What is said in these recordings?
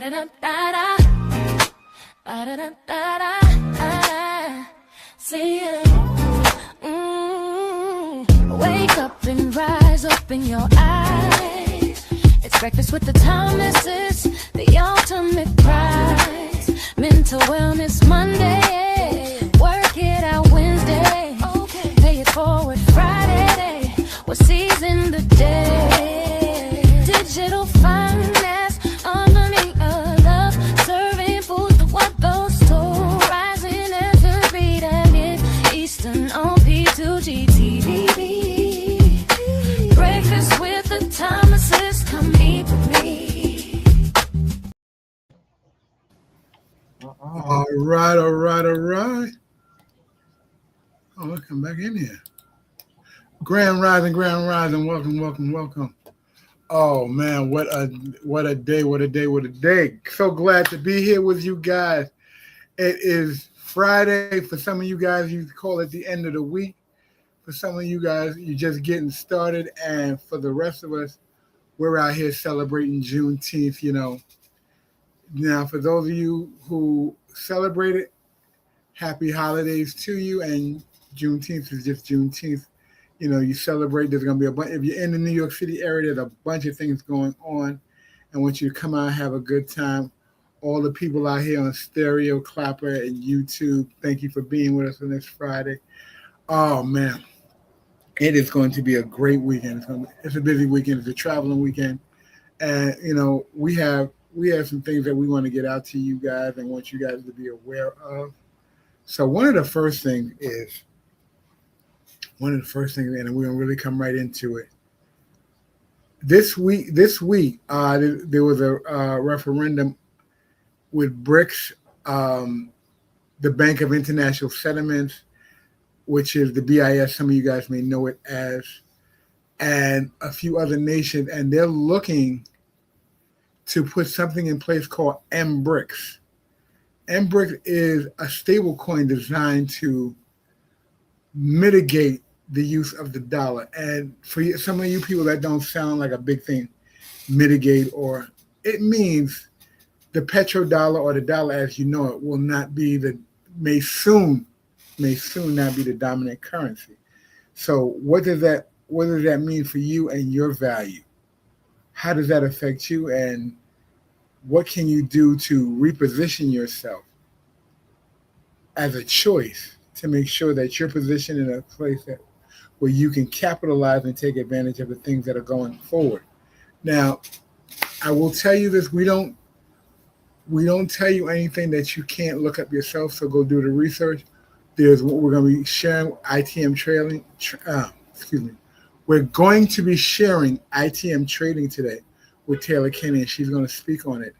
See you. Wake up and rise, open your eyes. It's breakfast with the Thomases, the ultimate prize. Mental Wellness Monday, work it out Wednesday. Okay, pay it forward Friday. We're seizing the day. Digital finance, harmony of love, serving food to what those two rising as the beat and it Eastern on P2GTV. Breakfast with the Thomases, come eat with me. All right. Oh, let's come back in here. Grand Rising, welcome. Oh man, what a day. So glad to be here with you guys. It is Friday. For some of you guys, you call it the end of the week. For some of you guys, you're just getting started. And for the rest of us, we're out here celebrating Juneteenth, you know. Now, for those of you who celebrate it, happy holidays to you. And Juneteenth is just Juneteenth. You know, you celebrate. There's going to be a bunch. If you're in the New York City area, there's a bunch of things going on. I want you to come out and have a good time. All the people out here on Stereo, Clapper, and YouTube, thank you for being with us on this Friday. Oh, man. It is going to be a great weekend. It's a busy weekend. It's a traveling weekend. And, you know, we have some things that we want to get out to you guys and want you guys to be aware of. So one of the first things, and we're going to really come right into it. This week, there was a referendum with BRICS, the Bank of International Settlements, which is the BIS, some of you guys may know it as, and a few other nations, and they're looking to put something in place called MBRICS. MBRICS is a stable coin designed to mitigate the use of the dollar. And for some of you people, that don't sound like a big thing, mitigate, or it means the petrodollar or the dollar as you know it will not be may soon not be the dominant currency. So what does that mean for you and your value? How does that affect you, and what can you do to reposition yourself as a choice to make sure that you're positioned in a place where you can capitalize and take advantage of the things that are going forward? Now, I will tell you this: we don't tell you anything that you can't look up yourself. So go do the research. There's what we're going to be sharing ITM trading. We're going to be sharing ITM trading today with Taylor Kenny, and she's going to speak on it.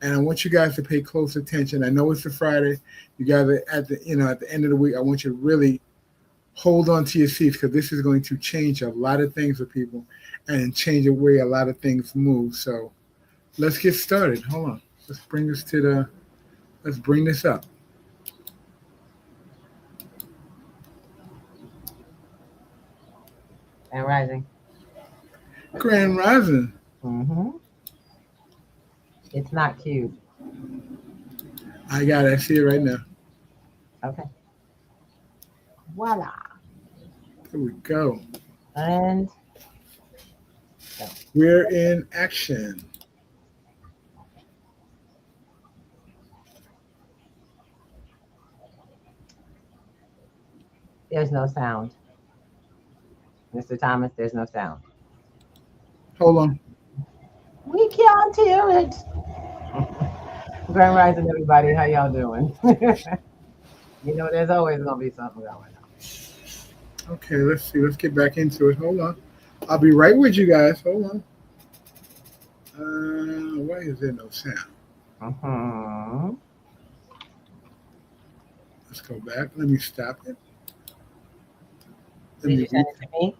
And I want you guys to pay close attention. I know it's a Friday. You guys are at the end of the week. I want you to really hold on to your seats, because this is going to change a lot of things for people and change the way a lot of things move. So let's get started. Hold on. Let's bring this up. Grand Rising. Grand Rising. Mm-hmm. It's not cute. I got it. I see it right now. Okay. Voila. There we go. And go. We're in action. There's no sound. Mr. Thomas, there's no sound. Hold on. We can't hear it. Grand Rising, everybody. How y'all doing? You know, there's always going to be something going on. Okay, let's see. Let's get back into it. Hold on. I'll be right with you guys. Hold on. Why is there no sound? Let's go back. Let me stop it. Did you send it to me?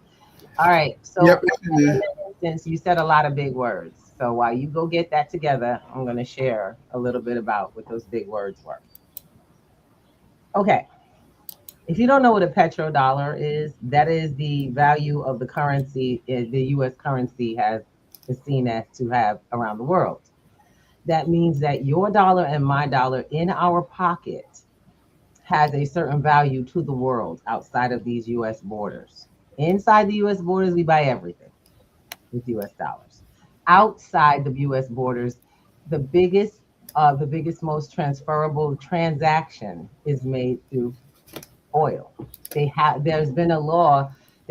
All right. So yep, since you said a lot of big words, so while you go get that together, I'm going to share a little bit about what those big words were. Okay. If you don't know what a petrodollar is, that is the value of the currency the U.S. currency is seen as to have around the world. that means that your dollar and my dollar in our pocket has a certain value to the world outside of these US borders. Inside the US borders, we buy everything with US dollars. Outside the US borders, the biggest, most transferable transaction is made through oil. There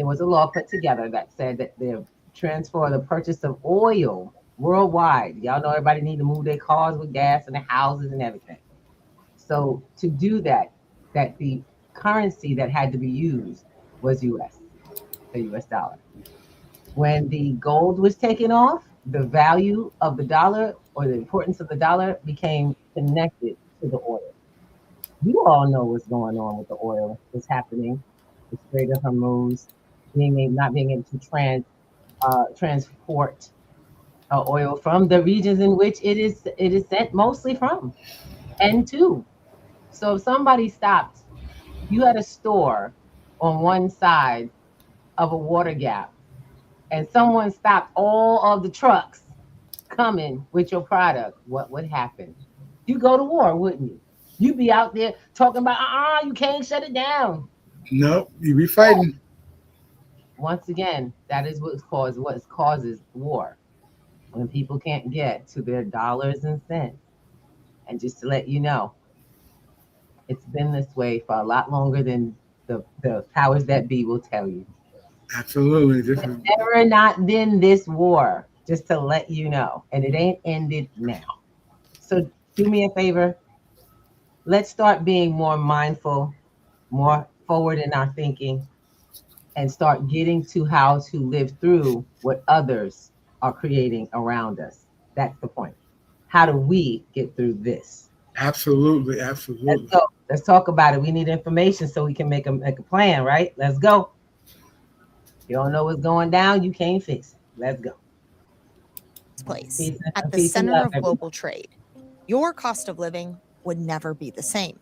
was a law put together that said that the transfer or the purchase of oil worldwide, y'all know everybody need to move their cars with gas and their houses and everything. So to do that, that the currency that had to be used was US, the US dollar. When the gold was taken off, the value of the dollar or the importance of the dollar became connected to the oil. You all know what's going on with the oil that's happening. The Strait of Hormuz not being able to transport oil from the regions in which it is sent mostly from and to. So if somebody stopped, you had a store on one side of a water gap, and someone stopped all of the trucks coming with your product, what would happen? You go to war, wouldn't you? You'd be out there talking about, you can't shut it down. Nope, you be fighting. Once again, that is what causes war. When people can't get to their dollars and cents. And just to let you know, it's been this way for a lot longer than the powers that be will tell you. Absolutely. It's never not been this war, just to let you know. And it ain't ended now. So do me a favor. Let's start being more mindful, more forward in our thinking, and start getting to how to live through what others are creating around us. That's the point. How do we get through this? Absolutely. Let's go. Let's talk about it. We need information so we can make a plan, right? Let's go. You don't know what's going down, you can't fix it. Let's go. Place at the center of global trade. Your cost of living would never be the same.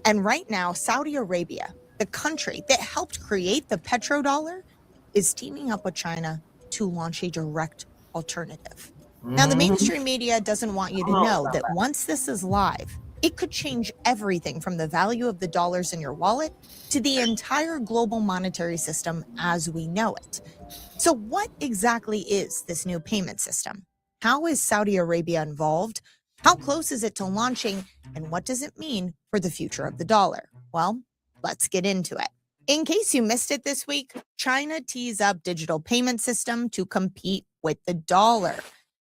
And right now, Saudi Arabia, the country that helped create the petrodollar, is teaming up with China to launch a direct alternative. Now, the mainstream media doesn't want you to know that once this is live, it could change everything from the value of the dollars in your wallet to the entire global monetary system as we know it. So what exactly is this new payment system? How is Saudi Arabia involved? How close is it to launching? And what does it mean for the future of the dollar? Well, let's get into it. In case you missed it this week, China tees up digital payment system to compete with the dollar.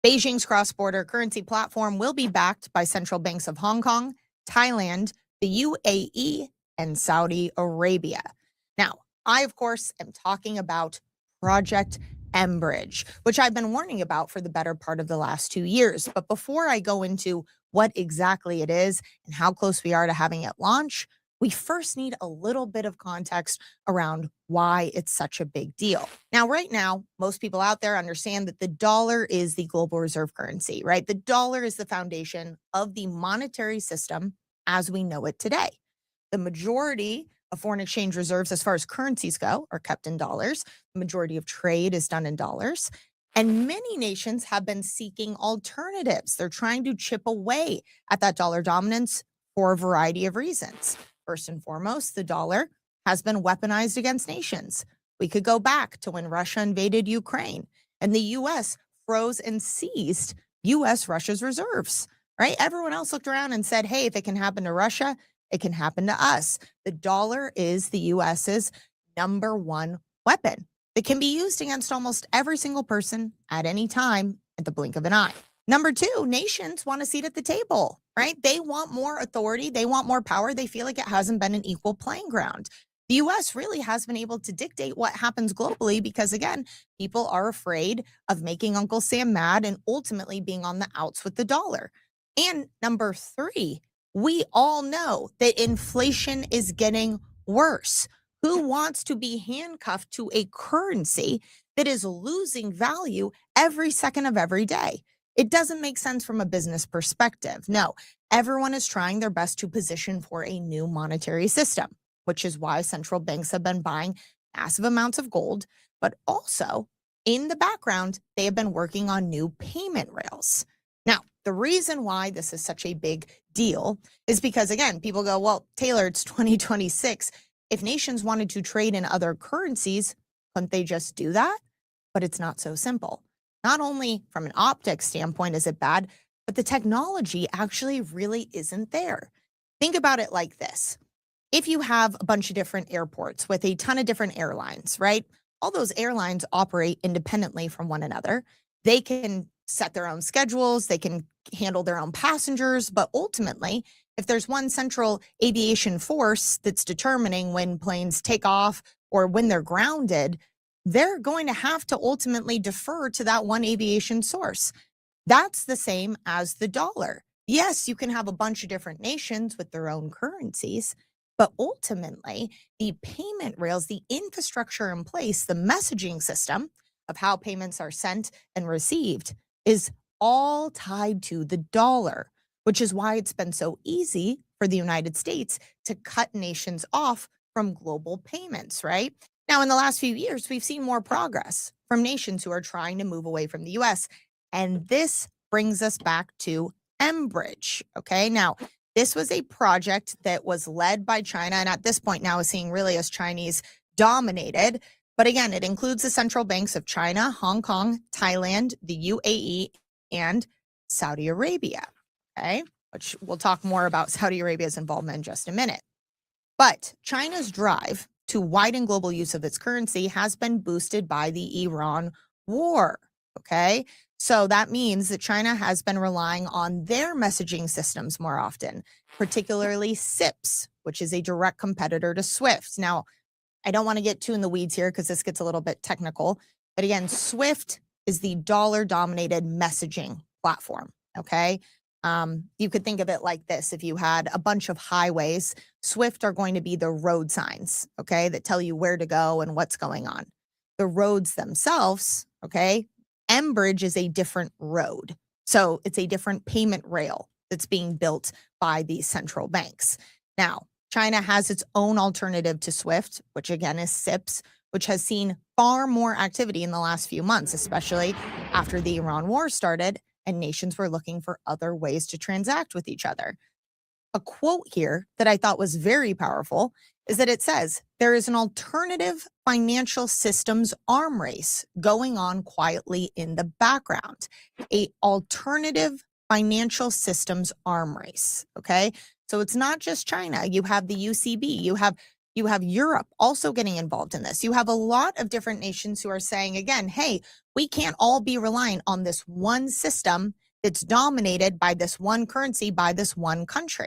Beijing's cross-border currency platform will be backed by central banks of Hong Kong, Thailand, the UAE, and Saudi Arabia. Now, I, of course, am talking about Project Enbridge, which I've been warning about for the better part of the last 2 years. But before I go into what exactly it is and how close we are to having it launch, we first need a little bit of context around why it's such a big deal. Now, right now, most people out there understand that the dollar is the global reserve currency, right? The dollar is the foundation of the monetary system as we know it today. The majority of foreign exchange reserves, as far as currencies go, are kept in dollars. The majority of trade is done in dollars. And many nations have been seeking alternatives. They're trying to chip away at that dollar dominance for a variety of reasons. First and foremost, the dollar has been weaponized against nations. We could go back to when Russia invaded Ukraine and the U.S. froze and seized U.S.-Russia's reserves, right? Everyone else looked around and said, hey, if it can happen to Russia, it can happen to us. The dollar is the U.S.'s #1 weapon that can be used against almost every single person at any time at the blink of an eye. Number 2, nations want a seat at the table, right? They want more authority. They want more power. They feel like it hasn't been an equal playing ground. The U.S. really has been able to dictate what happens globally because, again, people are afraid of making Uncle Sam mad and ultimately being on the outs with the dollar. And number 3, we all know that inflation is getting worse. Who wants to be handcuffed to a currency that is losing value every second of every day? It doesn't make sense from a business perspective. No, everyone is trying their best to position for a new monetary system, which is why central banks have been buying massive amounts of gold, but also in the background, they have been working on new payment rails. Now, the reason why this is such a big deal is because, again, people go, well, Taylor, it's 2026. If nations wanted to trade in other currencies, couldn't they just do that? But it's not so simple. Not only from an optics standpoint is it bad, but the technology actually really isn't there. Think about it like this. If you have a bunch of different airports with a ton of different airlines, right? All those airlines operate independently from one another. They can set their own schedules, they can handle their own passengers, but ultimately, if there's one central aviation force that's determining when planes take off or when they're grounded, they're going to have to ultimately defer to that one aviation source. That's the same as the dollar. Yes, you can have a bunch of different nations with their own currencies, but ultimately, the payment rails, the infrastructure in place, the messaging system of how payments are sent and received is all tied to the dollar, which is why it's been so easy for the United States to cut nations off from global payments, right? Now, in the last few years, we've seen more progress from nations who are trying to move away from the US. And this brings us back to Mbridge, okay? Now, this was a project that was led by China, and at this point now is seen really as Chinese dominated. But again, it includes the central banks of China, Hong Kong, Thailand, the UAE, and Saudi Arabia, okay? Which we'll talk more about Saudi Arabia's involvement in just a minute. But China's drive to widen global use of its currency has been boosted by the Iran war, okay? So that means that China has been relying on their messaging systems more often, particularly SIPs, which is a direct competitor to SWIFT. Now, I don't want to get too in the weeds here because this gets a little bit technical. But again, SWIFT is the dollar-dominated messaging platform, okay? You could think of it like this. If you had a bunch of highways, SWIFT are going to be the road signs, okay, that tell you where to go and what's going on. The roads themselves, okay, Mbridge is a different road. So it's a different payment rail that's being built by these central banks. Now, China has its own alternative to SWIFT, which again is SIPs, which has seen far more activity in the last few months, especially after the Iran war started and nations were looking for other ways to transact with each other. A quote here that I thought was very powerful is that it says, there is an alternative financial systems arm race going on quietly in the background. A alternative financial systems arm race, okay? So it's not just China. You have the UCB, you have Europe also getting involved in this. You have a lot of different nations who are saying, again, hey, we can't all be reliant on this one system that's dominated by this one currency, by this one country.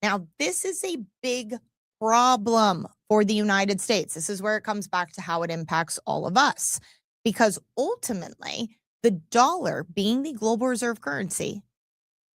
Now, this is a big problem for the United States. This is where it comes back to how it impacts all of us. Because ultimately, the dollar being the global reserve currency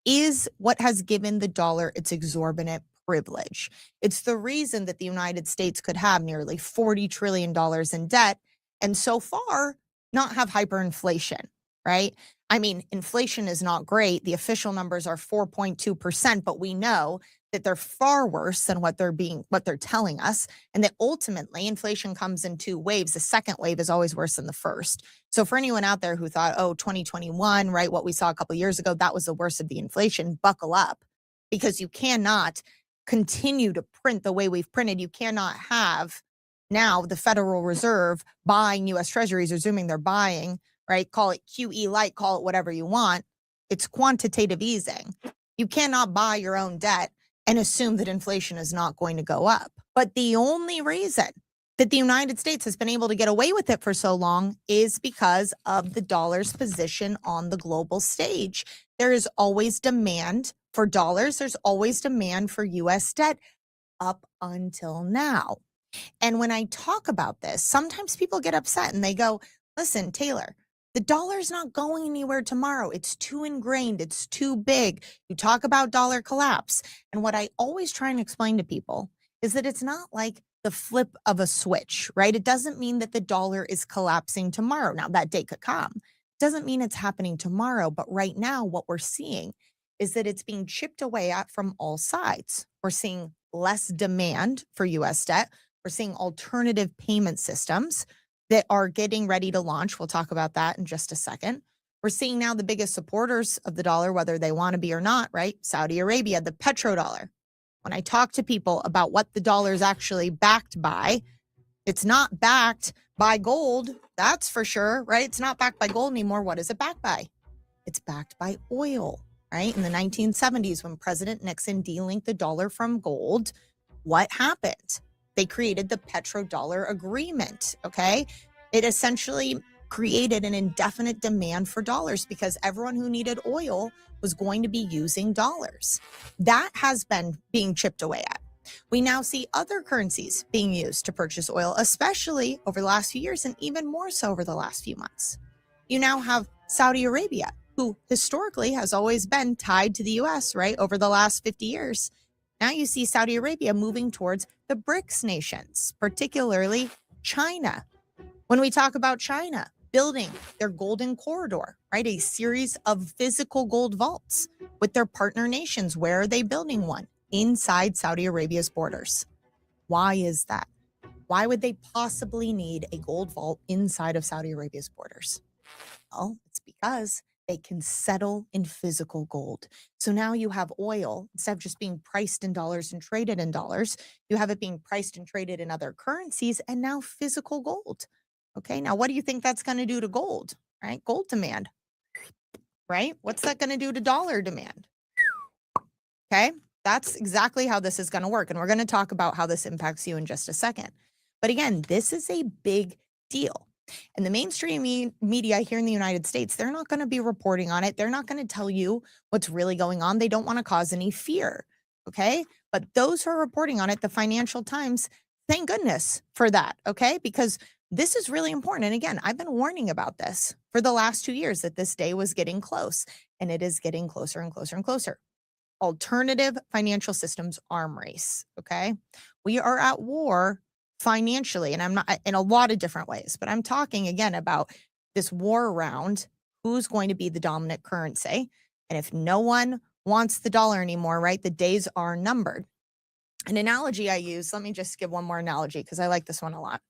is what has given the dollar its exorbitant privilege. It's the reason that the United States could have nearly $40 trillion in debt and so far not have hyperinflation, right? I mean, inflation is not great. The official numbers are 4.2%, but we know that they're far worse than what they're telling us, and that ultimately inflation comes in two waves. The second wave is always worse than the first. So for anyone out there who thought, oh, 2021, right, what we saw a couple of years ago, that was the worst of the inflation, buckle up, because you cannot continue to print the way we've printed. You cannot have now the Federal Reserve buying U.S. Treasuries, assuming they're buying, right? Call it QE light, call it whatever you want. It's quantitative easing. You cannot buy your own debt and assume that inflation is not going to go up. But the only reason that the United States has been able to get away with it for so long is because of the dollar's position on the global stage. There is always demand for dollars. There's always demand for U.S. debt up until now. And when I talk about this, sometimes people get upset and they go, listen, Taylor, the dollar's not going anywhere tomorrow. It's too ingrained. It's too big. You talk about dollar collapse. And what I always try and explain to people is that it's not like the flip of a switch, right? It doesn't mean that the dollar is collapsing tomorrow. Now, that day could come. It doesn't mean it's happening tomorrow. But right now, what we're seeing is that it's being chipped away at from all sides. We're seeing less demand for U.S. debt. We're seeing alternative payment systems that are getting ready to launch. We'll talk about that in just a second. We're seeing now the biggest supporters of the dollar, whether they want to be or not, right? Saudi Arabia, the petrodollar. When I talk to people about what the dollar is actually backed by, it's not backed by gold, that's for sure, right? It's not backed by gold anymore. What is it backed by? It's backed by oil, right? In the 1970s, when President Nixon delinked the dollar from gold, what happened? They created the petrodollar agreement, okay? It essentially created an indefinite demand for dollars because everyone who needed oil was going to be using dollars. That has been being chipped away at. We now see other currencies being used to purchase oil, especially over the last few years and even more so over the last few months. You now have Saudi Arabia, who historically has always been tied to the US, right, over the last 50 years. Now you see Saudi Arabia moving towards the BRICS nations, particularly China. When we talk about China building their golden corridor, right, a series of physical gold vaults with their partner nations, where are they building one? Inside Saudi Arabia's borders. Why is that? Why would they possibly need a gold vault inside of Saudi Arabia's borders? Well, it's because they can settle in physical gold. So now you have oil, instead of just being priced in dollars and traded in dollars, you have it being priced and traded in other currencies and now physical gold. Okay, now what do you think that's going to do to gold, right? Gold demand, right? What's that going to do to dollar demand? Okay, that's exactly how this is going to work. And we're going to talk about how this impacts you in just a second. But again, this is a big deal. And the mainstream media here in the United States, they're not going to be reporting on it. They're not going to tell you what's really going on. They don't want to cause any fear. Okay. But those who are reporting on it, the Financial Times, thank goodness for that. Okay. Because this is really important. And again, I've been warning about this for the last 2 years that this day was getting close, and it is getting closer and closer and closer. Alternative financial systems arm race. Okay. We are at war financially, and I'm not in a lot of different ways, but I'm talking again about this war around who's going to be the dominant currency. And if no one wants the dollar anymore, right, the days are numbered. An analogy I use, let me just give one more analogy because I like this one a lot.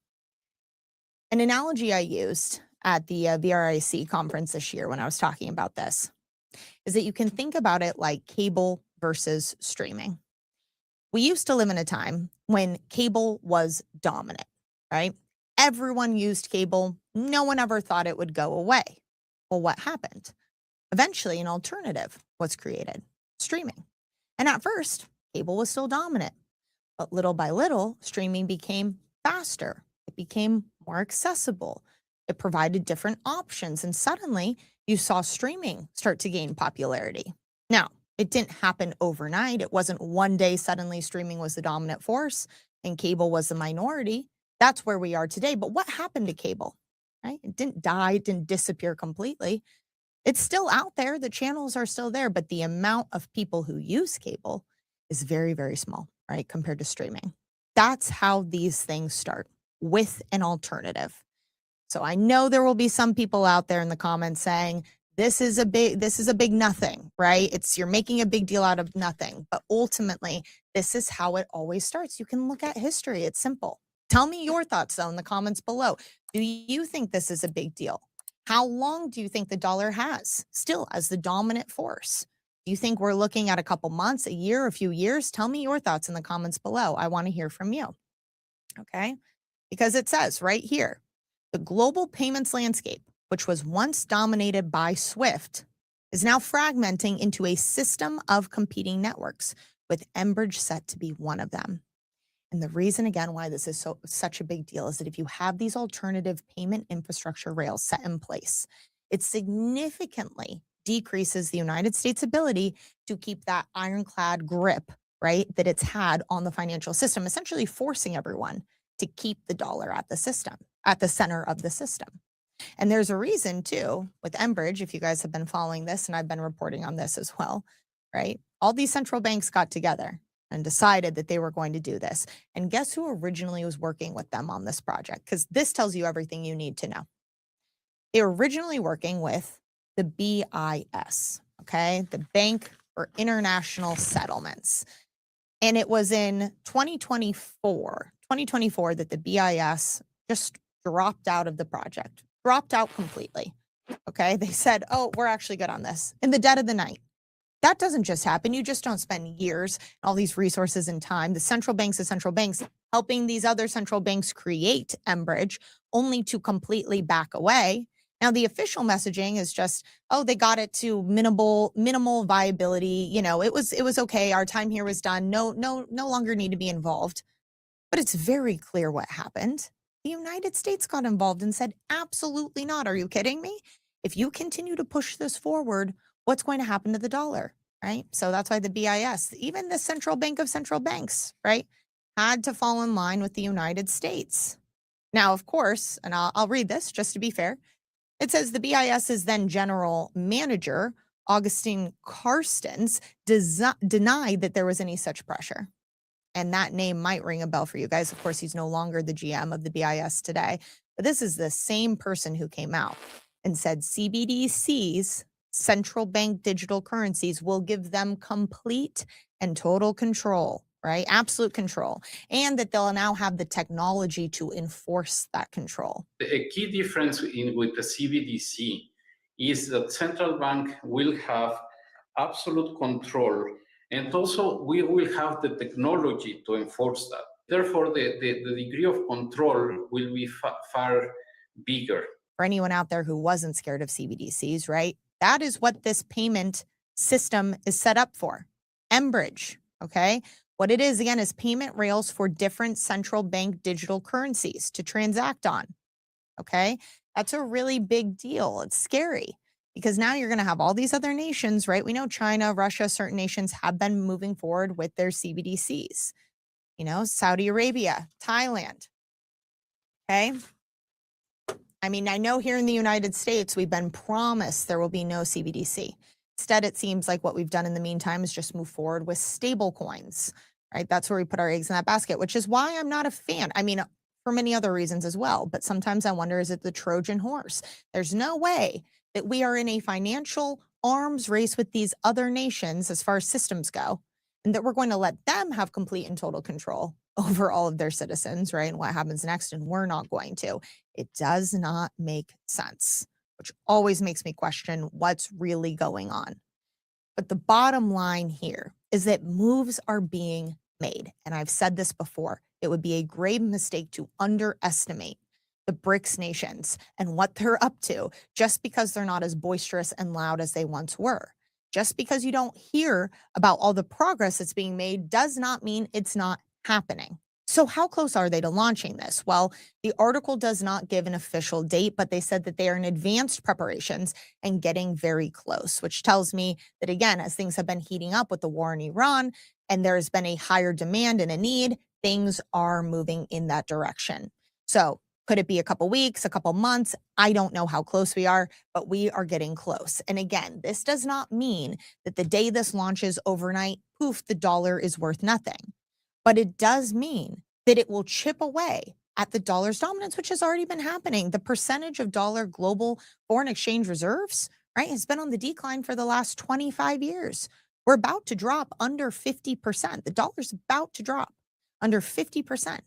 An analogy I used at the VRIC conference this year when I was talking about this is that you can think about it like cable versus streaming. We used to live in a time when cable was dominant, right? Everyone used cable. No one ever thought it would go away. Well, what happened? Eventually, an alternative was created, streaming. And at first, cable was still dominant. But little by little, streaming became faster. It became more accessible. It provided different options. And suddenly, you saw streaming start to gain popularity. Now, it didn't happen overnight. It wasn't one day suddenly streaming was the dominant force and cable was the minority. That's where we are today. But what happened to cable? Right? It didn't die. It didn't disappear completely. It's still out there. The channels are still there. But the amount of people who use cable is very, very small, right, compared to streaming. That's how these things start, with an alternative. So I know there will be some people out there in the comments saying, this is a big nothing, right? You're making a big deal out of nothing. But ultimately, this is how it always starts. You can look at history. It's simple. Tell me your thoughts, though, in the comments below. Do you think this is a big deal? How long do you think the dollar has still as the dominant force? Do you think we're looking at a couple months, a year, a few years? Tell me your thoughts in the comments below. I want to hear from you. Okay? Because it says right here, the global payments landscape, which was once dominated by SWIFT, is now fragmenting into a system of competing networks, with Enbridge set to be one of them. And the reason, again, why this is such a big deal is that if you have these alternative payment infrastructure rails set in place, it significantly decreases the United States' ability to keep that ironclad grip, right, that it's had on the financial system, essentially forcing everyone to keep the dollar at the system, at the center of the system. And there's a reason too with Enbridge, if you guys have been following this, and I've been reporting on this as well, right? All these central banks got together and decided that they were going to do this. And guess who originally was working with them on this project? Because this tells you everything you need to know. They were originally working with the BIS, okay? The Bank for International Settlements. And it was in 2024 that the BIS just dropped out of the project, dropped out completely. Okay, they said, oh, we're actually good on this in the dead of the night. That doesn't just happen. You just don't spend years, all these resources and time, the central banks helping these other central banks create Enbridge, only to completely back away. Now, the official messaging is just, oh, they got it to minimal viability. You know, it was okay. Our time here was done. No longer need to be involved. But it's very clear what happened. The United States got involved and said, absolutely not. Are you kidding me? If you continue to push this forward, what's going to happen to the dollar, right? So that's why the BIS, even the central bank of central banks, right, had to fall in line with the United States. Now, of course, and I'll read this just to be fair. It says the BIS's then general manager, Augustine Carstens, denied that there was any such pressure. And that name might ring a bell for you guys. Of course, he's no longer the GM of the BIS today, but this is the same person who came out and said CBDCs, central bank digital currencies, will give them complete and total control, right? Absolute control. And that they'll now have the technology to enforce that control. A key difference with the CBDC is that central bank will have absolute control, and also we will have the technology to enforce that. Therefore, the degree of control will be far bigger. For anyone out there who wasn't scared of CBDCs, right? That is what this payment system is set up for. Enbridge, okay? What it is, again, is payment rails for different central bank digital currencies to transact on, okay? That's a really big deal. It's scary because now you're going to have all these other nations, right? We know China, Russia, certain nations have been moving forward with their CBDCs. You know, Saudi Arabia, Thailand, okay? I mean, I know here in the United States, we've been promised there will be no CBDC. Instead, it seems like what we've done in the meantime is just move forward with stable coins, right? That's where we put our eggs in that basket, which is why I'm not a fan. I mean, for many other reasons as well. But sometimes I wonder, is it the Trojan horse? There's no way that we are in a financial arms race with these other nations as far as systems go, and that we're going to let them have complete and total control over all of their citizens, right? And what happens next, and we're not going to. It does not make sense, which always makes me question what's really going on. But the bottom line here is that moves are being made. And I've said this before, it would be a grave mistake to underestimate the BRICS nations and what they're up to just because they're not as boisterous and loud as they once were. Just because you don't hear about all the progress that's being made does not mean it's not happening. So how close are they to launching this? Well, the article does not give an official date, but they said that they are in advanced preparations and getting very close, which tells me that, again, as things have been heating up with the war in Iran and there's been a higher demand and a need, things are moving in that direction. So could it be a couple weeks, a couple months? I don't know how close we are, but we are getting close. And again, this does not mean that the day this launches overnight, poof, the dollar is worth nothing. But it does mean that it will chip away at the dollar's dominance, which has already been happening. The percentage of dollar global foreign exchange reserves, right, has been on the decline for the last 25 years. We're about to drop under 50%. The dollar's about to drop under 50%.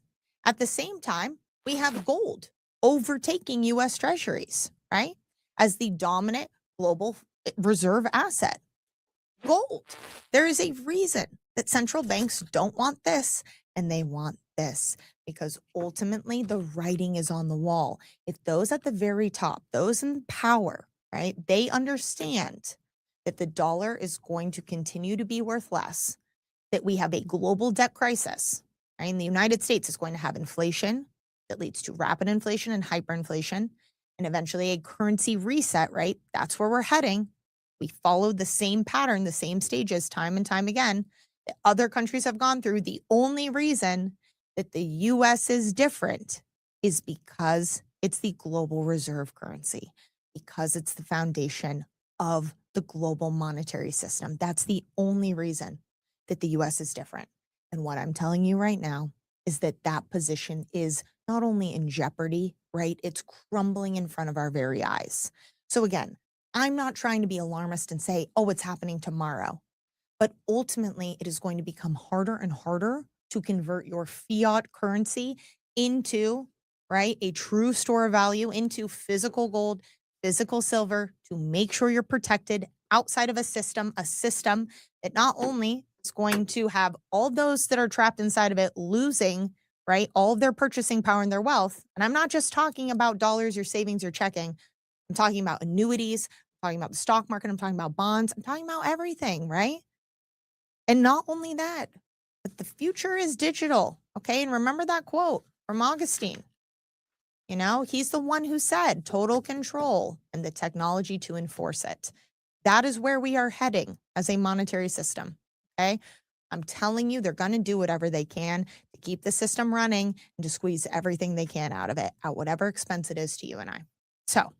At the same time, we have gold overtaking US Treasuries, right, as the dominant global reserve asset. Gold. There is a reason that central banks don't want this and they want this, because ultimately the writing is on the wall. If those at the very top, those in power, right, they understand that the dollar is going to continue to be worth less, that we have a global debt crisis, right? And the United States is going to have inflation that leads to rapid inflation and hyperinflation, and eventually a currency reset, right? That's where we're heading. We followed the same pattern, the same stages time and time again that other countries have gone through. The only reason that the US is different is because it's the global reserve currency, because it's the foundation of the global monetary system. That's the only reason that the US is different. And what I'm telling you right now is that that position is not only in jeopardy, right? It's crumbling in front of our very eyes. So again, I'm not trying to be alarmist and say, oh, it's happening tomorrow. But ultimately, it is going to become harder and harder to convert your fiat currency into, right, a true store of value, into physical gold, physical silver to make sure you're protected outside of a system that not only is going to have all those that are trapped inside of it losing, right, all of their purchasing power and their wealth. And I'm not just talking about dollars, your savings, your checking. I'm talking about annuities. I'm talking about the stock market. I'm talking about bonds. I'm talking about everything, right? And not only that, but the future is digital. Okay. And remember that quote from Augustine. You know, he's the one who said total control and the technology to enforce it. That is where we are heading as a monetary system. Okay. I'm telling you, they're going to do whatever they can to keep the system running and to squeeze everything they can out of it at whatever expense it is to you and I. So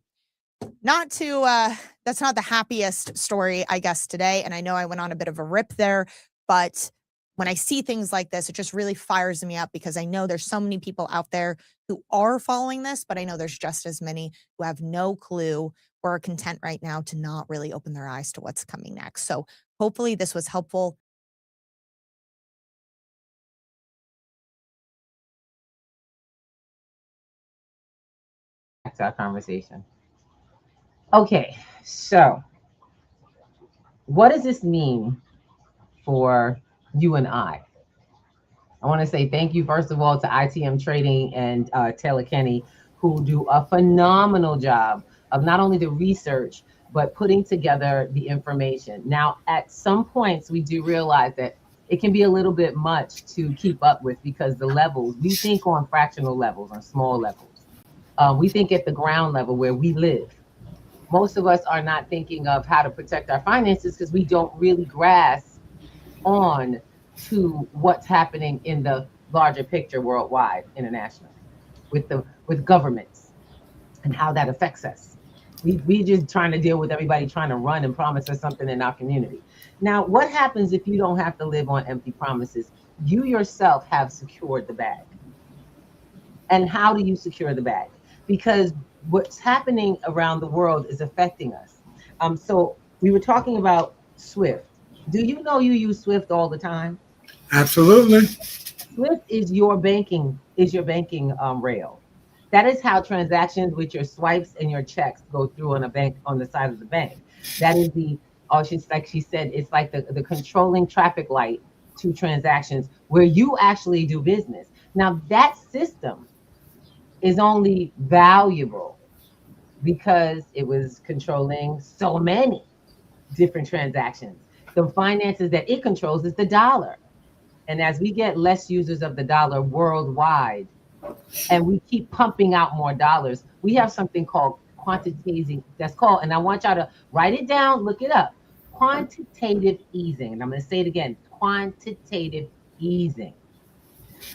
that's not the happiest story, I guess, today. And I know I went on a bit of a rip there, but when I see things like this, it just really fires me up because I know there's so many people out there who are following this, but I know there's just as many who have no clue or are content right now to not really open their eyes to what's coming next. So hopefully this was helpful. Back to our conversation. Okay, so what does this mean for you and I want to say thank you, first of all, to ITM Trading and Taylor Kenny, who do a phenomenal job of not only the research, but putting together the information. Now, at some points, we do realize that it can be a little bit much to keep up with because the levels, we think on fractional levels, on small levels. We think at the ground level where we live. Most of us are not thinking of how to protect our finances because we don't really grasp on to what's happening in the larger picture worldwide, internationally, with governments and how that affects us. We just trying to deal with everybody trying to run and promise us something in our community. Now, what happens if you don't have to live on empty promises? You yourself have secured the bag. And how do you secure the bag? Because what's happening around the world is affecting us. So we were talking about SWIFT. Do you know you use SWIFT all the time? Absolutely. SWIFT is your banking rail. That is how transactions with your swipes and your checks go through on a bank, on the side of the bank. That is like she said, it's like the controlling traffic light to transactions where you actually do business. Now that system is only valuable because it was controlling so many different transactions. The finances that it controls is the dollar. And as we get less users of the dollar worldwide, and we keep pumping out more dollars, we have something called quantitative, and I want y'all to write it down, look it up, quantitative easing. And I'm going to say it again, quantitative easing.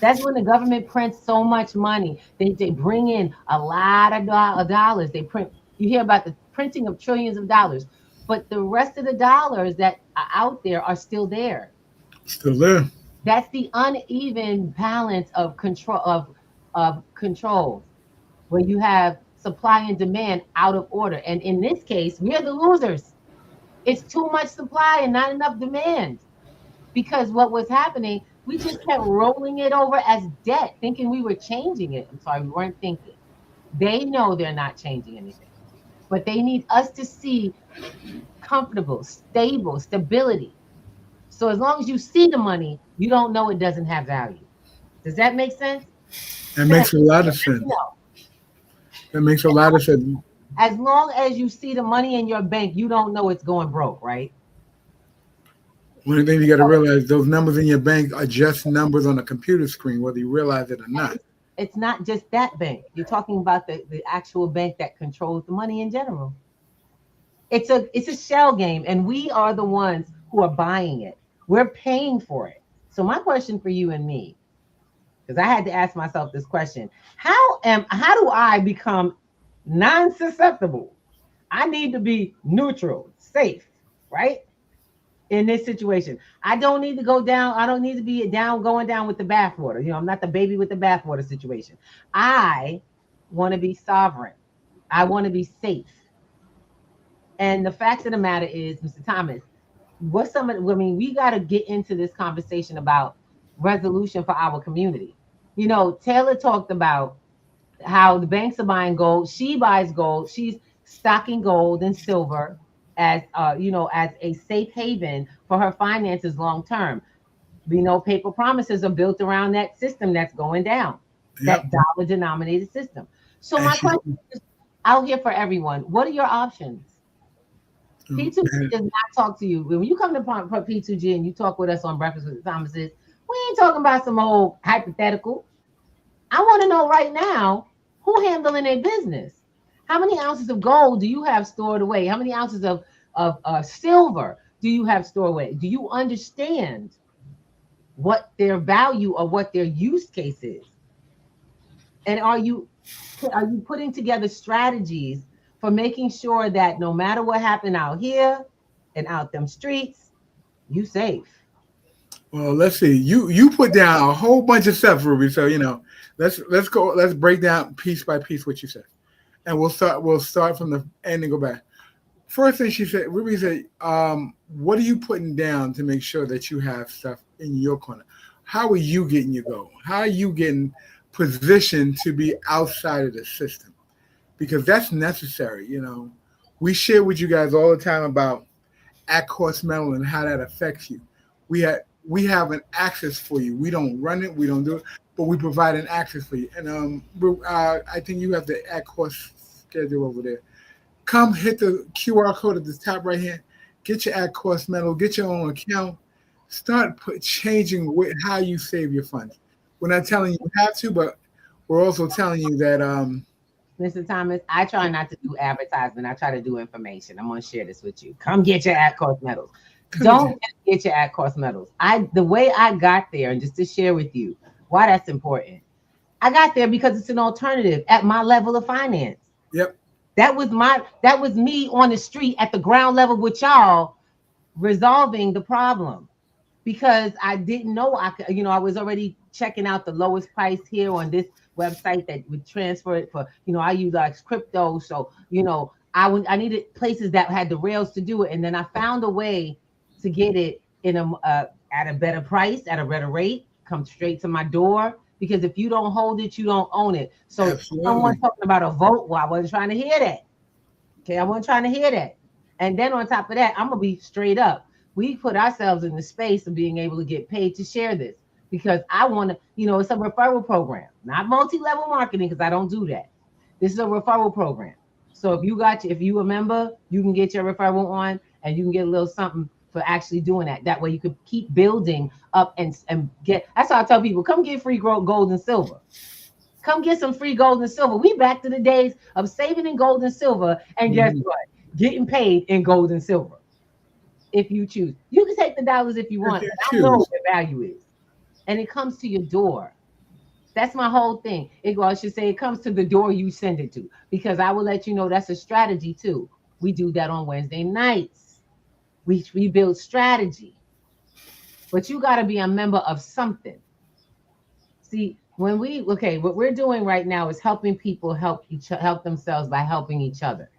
That's when the government prints so much money. They bring in a lot of dollars. You hear about the printing of trillions of dollars, but the rest of the dollars that are out there are still there. Still there. That's the uneven balance of control controls, where you have supply and demand out of order. And in this case, we are the losers. It's too much supply and not enough demand. Because what was happening, we just kept rolling it over as debt, thinking we were changing it. I'm sorry, we weren't thinking. They know they're not changing anything, but they need us to see comfortable, stable, stability. So as long as you see the money, you don't know it doesn't have value. Does that make sense? That makes a lot of sense. That makes a lot of sense. As long as you see the money in your bank, you don't know it's going broke, right? One thing you got to realize, those numbers in your bank are just numbers on a computer screen, whether you realize it or not. It's not just that bank. You're talking about the actual bank that controls the money in general. It's a shell game, and we are the ones who are buying it. We're paying for it. So my question for you and me, because I had to ask myself this question: how do I become non-susceptible? I need to be neutral, safe, right? In this situation, I don't need to go down. I don't need to be going down with the bathwater. You know, I'm not the baby with the bathwater situation. I want to be sovereign. I want to be safe. And the fact of the matter is, Mr. Thomas, we got to get into this conversation about resolution for our community. You know, Taylor talked about how the banks are buying gold. She buys gold. She's stocking gold and silver as as a safe haven for her finances long term. We know paper promises are built around that system that's going down, that dollar denominated system. So my question is out here for everyone, what are your options? P2G does not talk to you. When you come to P2G and you talk with us on Breakfast with the Thomases, we ain't talking about some old hypothetical. I want to know right now, who handling their business? How many ounces of gold do you have stored away? How many ounces of silver do you have stored away? Do you understand what their value or what their use case is? And are you putting together strategies for making sure that no matter what happened out here and out them streets, you safe? Well, let's see. You put down a whole bunch of stuff, Ruby. So let's go. Let's break down piece by piece what you said, and we'll start from the end and go back. First thing Ruby said, what are you putting down to make sure that you have stuff in your corner? How are you getting your goal? How are you getting positioned to be outside of the system? Because that's necessary. We share with you guys all the time about at-cost metal and how that affects you. We have an access for you. We don't run it, we don't do it, but we provide an access for you. And I think you have the at-cost schedule over there. Come hit the QR code at the top right hand. Get your at-cost metal. Get your own account. Start changing how you save your funds. We're not telling you have to, but we're also telling you that. Mr. Thomas, I try not to do advertisement. I try to do information. I'm going to share this with you. Come get your at-cost metals. Don't just get your at-cost metals. The way I got there, and just to share with you why that's important. I got there because it's an alternative at my level of finance. Yep. That was me on the street at the ground level with y'all resolving the problem, because I didn't know I was already checking out the lowest price here on this website that would transfer it for, I use like crypto. So, I needed places that had the rails to do it. And then I found a way to get it in at a better price, at a better rate, come straight to my door. Because if you don't hold it, you don't own it. So someone talking about a vote, well, I wasn't trying to hear that. Okay, I wasn't trying to hear that. And then on top of that, I'm going to be straight up. We put ourselves in the space of being able to get paid to share this, because I want to, it's a referral program, not multi-level marketing, because I don't do that. This is a referral program. So if you a member, you can get your referral on, and you can get a little something for actually doing that. That way you could keep building up and get. That's how I tell people, come get free gold and silver. Come get some free gold and silver. We back to the days of saving in gold and silver, and guess what? Getting paid in gold and silver. If you choose, you can take the dollars if you want. I know what the value is, and it comes to your door. That's my whole thing. I should say it comes to the door you send it to, because I will let you know that's a strategy too. We do that on Wednesday nights. We build strategy, but you got to be a member of something. See, what we're doing right now is helping people help themselves by helping each other,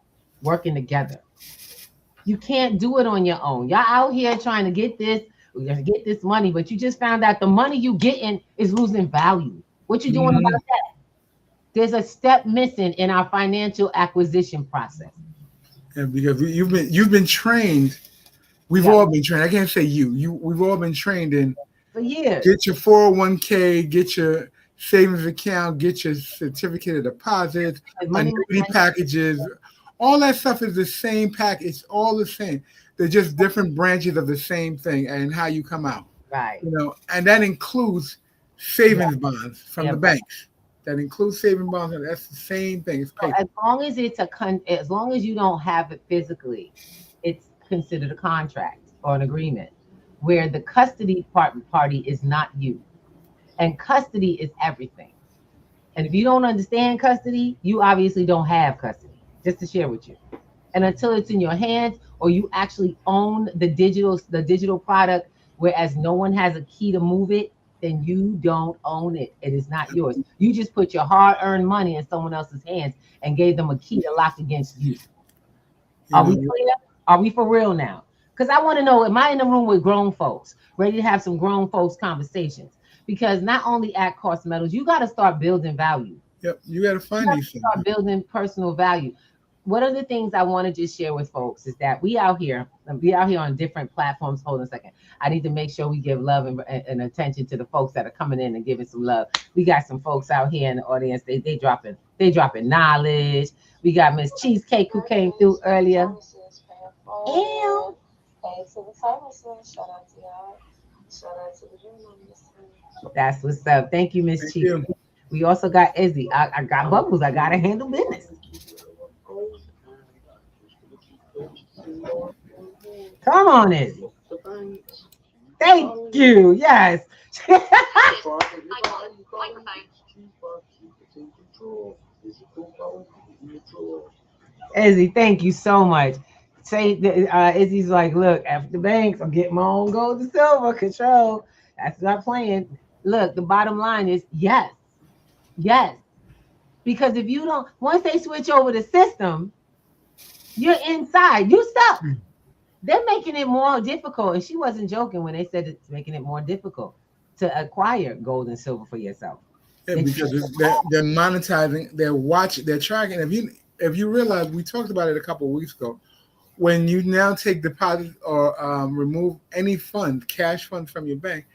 working together. You can't do it on your own. Y'all out here trying to get this money, but you just found out the money you getting is losing value. What you doing about that? There's a step missing in our financial acquisition process. Yeah, because you've been trained. We've all been trained. I can't say we've all been trained in for years. Get your 401k, get your savings account, get your certificate of deposit, annuity packages. All that stuff is the same pack. It's all the same. They're just different branches of the same thing and how you come out. Right. And that includes savings bonds from the banks. That includes savings bonds, and that's the same thing. It's paper. As long as as long as you don't have it physically, it's considered a contract or an agreement where the custody party is not you. And custody is everything. And if you don't understand custody, you obviously don't have custody, just to share with you. And until it's in your hands, or you actually own the digital product, whereas no one has a key to move it, then you don't own it. It is not yours. You just put your hard-earned money in someone else's hands and gave them a key to lock against you. Are we clear? Are we for real now? Because I want to know, am I in the room with grown folks, ready to have some grown folks conversations? Because not only at cost metals, you got to start building value. Yep, you got to find these things. Start building personal value. one of the things I want to just share with folks is that we out here on different platforms. Hold on a second. I need to make sure we give love and attention to the folks that are coming in and giving some love. We got some folks out here in the audience. They dropping knowledge. We got Miss Cheesecake who came through earlier. Ew. Hey to the pharmacist. Shout out to y'all. Shout out to the journalist. That's what's up. Thank you, Miss Cheesecake. We also got Izzy. I got Bubbles. I gotta handle business. Come on, Izzy. Thank you. Yes. Izzy, thank you so much. Izzy's like, look, after the banks, I'm getting my own gold and silver control. That's not playing. Look, the bottom line is yes. Because if you don't, once they switch over the system, you're inside. You stuck. They're making it more difficult. And she wasn't joking when they said it's making it more difficult to acquire gold and silver for yourself. Yeah, because they're monetizing, they're watching, they're tracking. If you realize, we talked about it a couple of weeks ago, when you now take deposits or remove any funds, cash funds from your bank,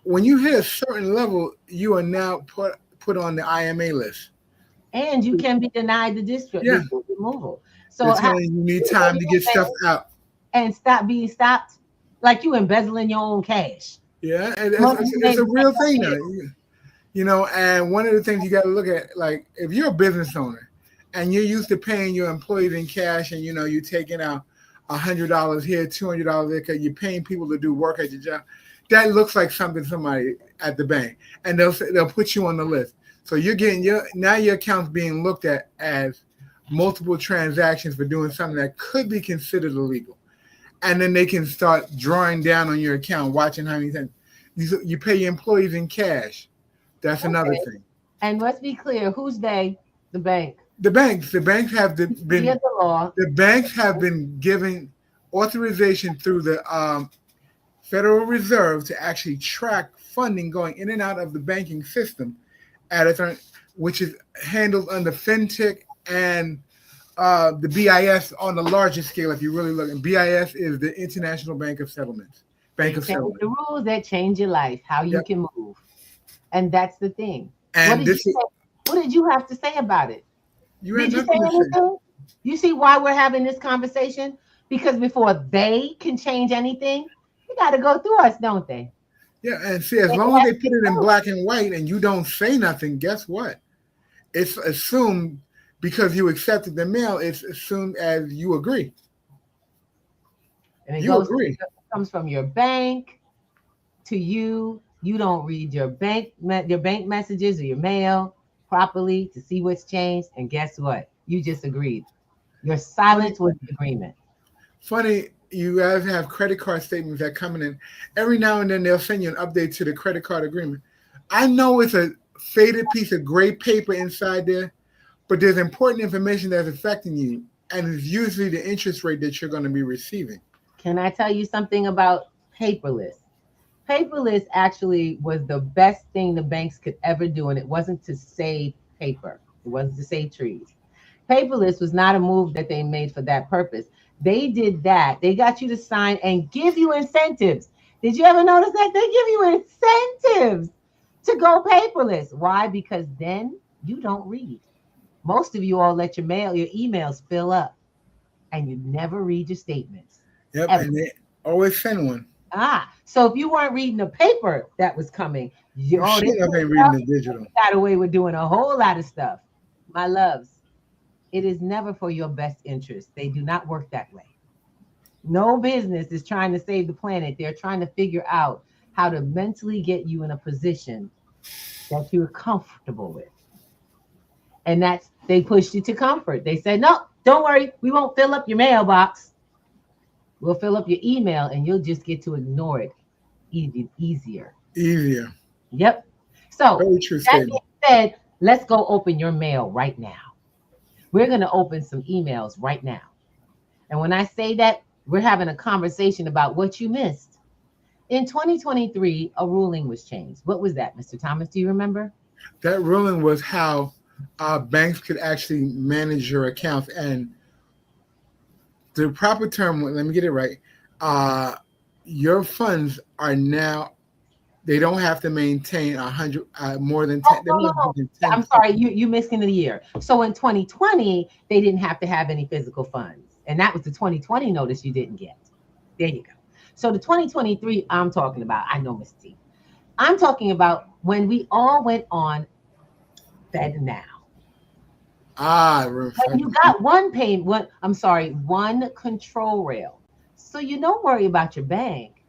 when you hit a certain level, you are now put on the IMA list. And you can be denied the district removal. So you need time to get stuff out. And being stopped, like you embezzling your own cash. Yeah, and it's a real thing now. And one of the things you got to look at, like if you're a business owner and you're used to paying your employees in cash, and you're taking out $100 here, $200 there, because you're paying people to do work at your job, that looks like somebody at the bank, and they'll put you on the list. So you're getting your account's being looked at as multiple transactions for doing something that could be considered illegal. And then they can start drawing down on your account, watching how many times you pay your employees in cash. That's another thing. And let's be clear, who's they? The bank. The banks have been given authorization through the Federal Reserve to actually track funding going in and out of the banking system which is handled under FinTech and the BIS on the larger scale. If you really look, and BIS is the International Bank of Settlements. The rules that change your life, how you can move, and that's the thing. And what did you have to say about it? Did you say anything? You see why we're having this conversation? Because before they can change anything, you got to go through us, don't they? Yeah, and see, as long as they put it in black and white and you don't say nothing, guess what? It's assumed, because you accepted the mail, it's assumed as you agree. And it comes from your bank to you. You don't read your bank messages or your mail properly to see what's changed. And guess what? You just agreed. Your silence was the agreement. Funny, you guys have credit card statements that coming in. Every now and then they'll send you an update to the credit card agreement. I know it's a faded piece of gray paper inside there, but there's important information that's affecting you, and it's usually the interest rate that you're going to be receiving. Can I tell you something about paperless? Paperless actually was the best thing the banks could ever do, and it wasn't to save paper. It wasn't to save trees. Paperless was not a move that they made for that purpose. They did that. They got you to sign and give you incentives. Did you ever notice that? They give you incentives to go paperless. Why? Because then you don't read. Most of you all let your emails fill up, and you never read your statements. Yep, ever. And they always send one. So if you weren't reading the paper that was coming, they reading the digital. Got away with doing a whole lot of stuff. My loves, it is never for your best interest. They do not work that way. No business is trying to save the planet. They're trying to figure out how to mentally get you in a position that you're comfortable with. And they pushed you to comfort. They said, no, don't worry. We won't fill up your mailbox. We'll fill up your email, and you'll just get to ignore it even easier. Yep. So that being said, let's go open your mail right now. We're going to open some emails right now. And when I say that, we're having a conversation about what you missed. In 2023, a ruling was changed. What was that, Mr. Thomas? Do you remember? That ruling was how banks could actually manage your accounts. And the proper term, let me get it right. Your funds are now, they don't have to maintain 100, more than 10. Oh, They don't have to no. maintain 10. I'm sorry, you missed into the year. So in 2020, they didn't have to have any physical funds. And that was the 2020 notice you didn't get. There you go. So the 2023 I'm talking about, I know Miss T. I'm talking about when we all went on FedNow. When you got one control rail. So you don't worry about your bank.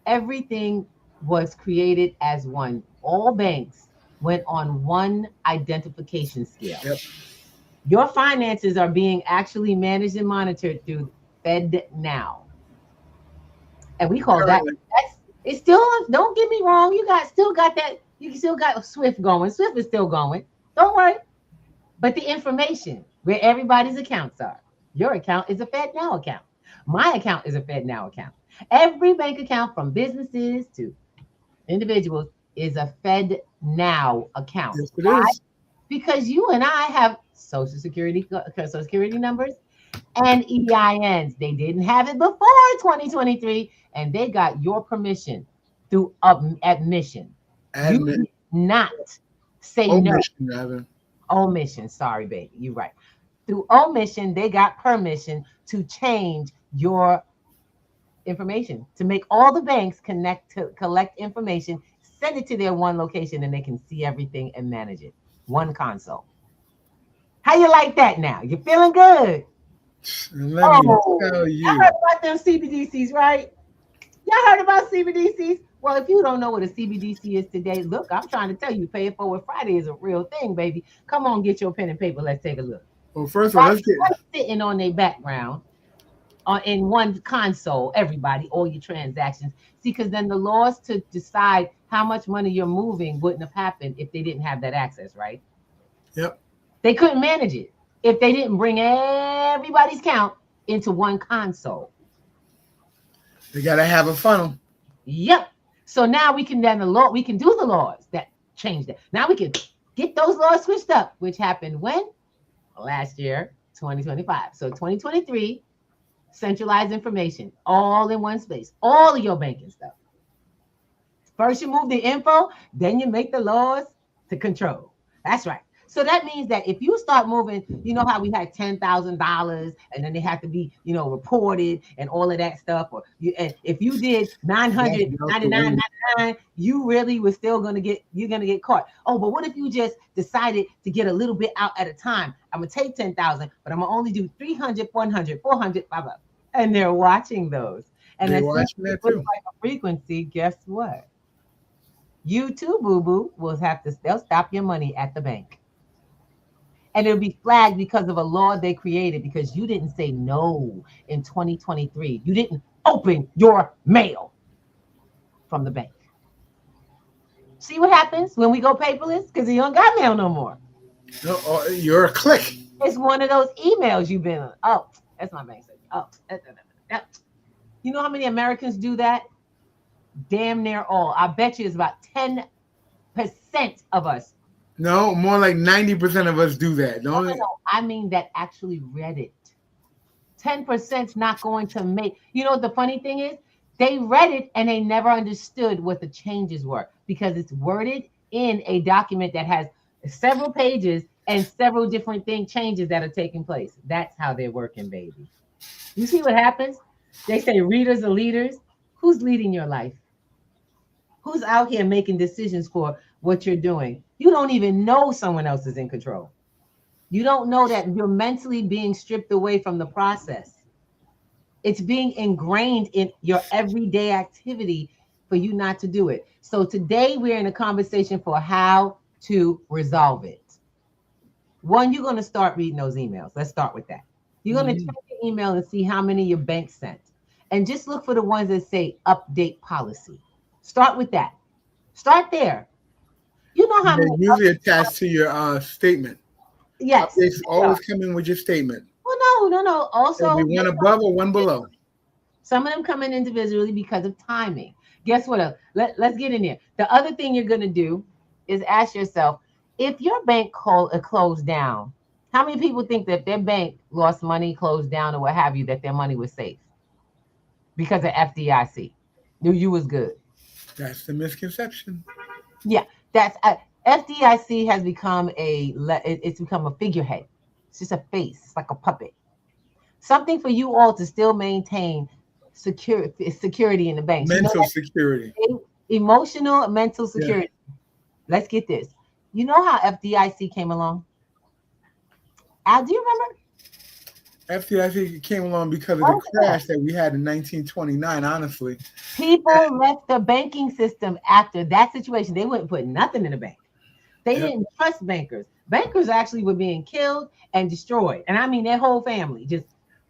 Everything was created as one. All banks went on one identification scale. Yep. Your finances are being actually managed and monitored through FedNow. And we call that, it's still, don't get me wrong, still got that, you still got Swift going. Swift is still going. Don't worry. But the information where everybody's accounts are, your account is a FedNow account. My account is a FedNow account. Every bank account from businesses to individuals is a FedNow account. Yes, it is. Because you and I have social security numbers and EINs. They didn't have it before 2023, and they got your permission through admission. You did not say no. Omission, sorry, baby, you're right. Through omission, they got permission to change your information, to make all the banks collect information, send it to their one location, and they can see everything and manage it. One console. How you like that now? You feeling good? Let me tell you. Y'all heard about them CBDCs, right? Y'all heard about CBDCs? Well, if you don't know what a CBDC is today, look, I'm trying to tell you, Pay It Forward Friday is a real thing, baby. Come on, get your pen and paper. Let's take a look. Well, first of all, let's get sitting on their background in one console, everybody, all your transactions. See, because then the laws to decide how much money you're moving wouldn't have happened if they didn't have that access, right? Yep. They couldn't manage it if they didn't bring everybody's count into one console. They got to have a funnel. Yep. So now we can do the laws that change that. Now we can get those laws switched up, which happened when? Last year, 2025. So 2023, centralized information, all in one space, all of your banking stuff. First you move the info, then you make the laws to control. That's right. So that means that if you start moving, you know how we had $10,000 and then they have to be, reported and all of that stuff. Or and if you did $999.99, you really were still you're gonna get caught. Oh, but what if you just decided to get a little bit out at a time? I'm gonna take 10,000, but I'm gonna only do 300, 400, 400, blah, blah. And they're watching those. And they're that's watching that too. like a frequency. Guess what? You too, boo-boo, they'll stop your money at the bank. And it'll be flagged because of a law they created because you didn't say no in 2023. You didn't open your mail from the bank. See what happens when we go paperless? Because you don't got mail no more. No, you're a click. It's one of those emails you've been on. Oh, that's my bank. Oh, you know how many Americans do that? Damn near all. I bet you it's about 10% of us. No, more like 90% of us do that. No, I mean that actually read it. 10% not going to make. You know what the funny thing is? They read it and they never understood what the changes were because it's worded in a document that has several pages and several different changes that are taking place. That's how they're working, baby. You see what happens? They say readers are leaders. Who's leading your life? Who's out here making decisions for what you're doing? You don't even know someone else is in control. You don't know that you're mentally being stripped away from the process. It's being ingrained in your everyday activity for you not to do it. So today we're in a conversation for how to resolve it. One, you're going to start reading those emails. Let's start with that. You're going to check your email and see how many your bank sent. And just look for the ones that say update policy. Start with that. Start there. You know how many usually attached to your statement. Yes. Updates always come in with your statement. Well, no. Also, it'll be one above or one below. Some of them come in individually because of timing. Guess what? Let's get in there. The other thing you're going to do is ask yourself, If your bank closed down, how many people think that their bank lost money, closed down, or what have you, that their money was safe because of FDIC? Knew you was good. That's the misconception. Yeah, that's FDIC has become it's become a figurehead. It's just a face. It's like a puppet. Something for you all to still maintain security in the banks. Mental security. Emotional, mental security. Yeah. Let's get this. You know how FDIC came along? Al, do you remember? FDIC came along because of the crash that we had in 1929, honestly. People left the banking system after that situation. They wouldn't put nothing in the bank. They didn't trust bankers. Bankers actually were being killed and destroyed. And I mean their whole family.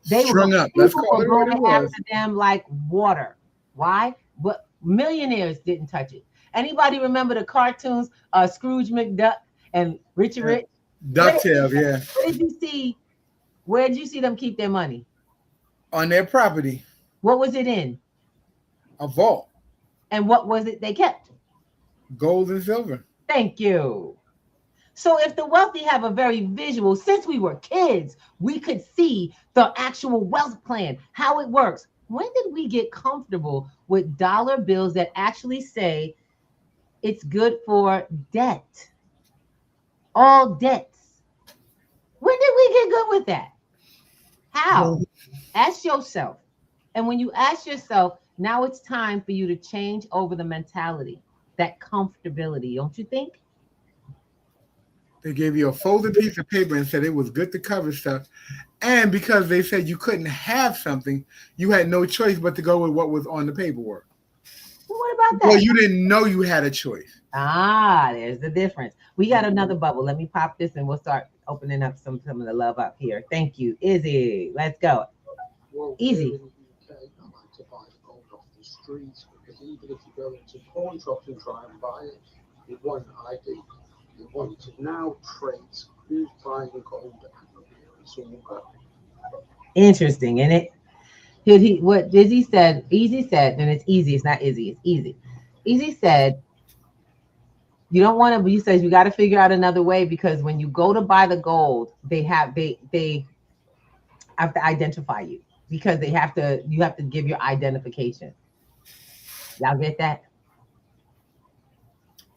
They strung up. Let's call it what it was. After them like water. Why? But millionaires didn't touch it. Anybody remember the cartoons, Scrooge McDuck and Richard Rich? DuckTales, yeah. Where did you see them keep their money? On their property. What was it in? A vault. And what was it they kept? Gold and silver. Thank you. So if the wealthy have a very visual, since we were kids, we could see the actual wealth plan, how it works. When did we get comfortable with dollar bills that actually say it's good for debt? All debts. When did we get good with that? How? Ask yourself. And when you ask yourself, now it's time for you to change over the mentality, that comfortability, don't you think? They gave you a folded piece of paper and said it was good to cover stuff. And because they said you couldn't have something, you had no choice but to go with what was on the paperwork. Well, what about that? Well, you didn't know you had a choice. There's the difference. We got another bubble. Let me pop this and we'll start opening up some of the love up here. Thank you, Izzy. Let's go. Well, Easy. In the UK, I like to buy gold off the streets because even if you go into pawn shops and try and buy it, it won't ID. It won't. It now trace who's buying gold and it's all go. Interesting, isn't it? What Izzy said, Easy said, and it's easy, it's not Izzy, it's easy. Easy said, you don't want to, but he says you got to figure out another way because when you go to buy the gold, they have to identify you because you have to give your identification. Y'all get that?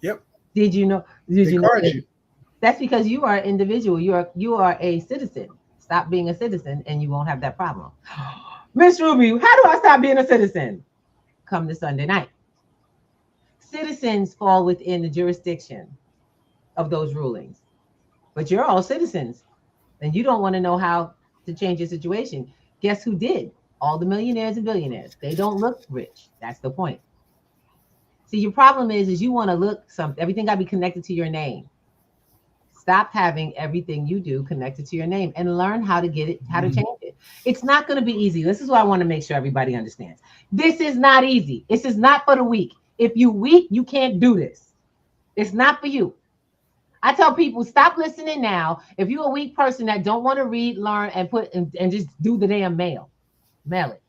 Yep. Did you know? You. That's because you are an individual. You are a citizen. Stop being a citizen, and you won't have that problem. Miss Ruby, how do I stop being a citizen? Come to Sunday night. Citizens fall within the jurisdiction of those rulings, but you're all citizens, and you don't want to know how to change your situation. Guess who did? All the millionaires and billionaires. They don't look rich. That's the point. See, your problem is you want to look something. Everything got to be connected to your name. Stop having everything you do connected to your name and learn how to get it, how to change it. It's not going to be easy. This is what I want to make sure everybody understands. This is not easy. This is not for the weak. If you're weak, you can't do this. It's not for you. I tell people, stop listening now. If you're a weak person that don't want to read, learn, and just do the damn mail it.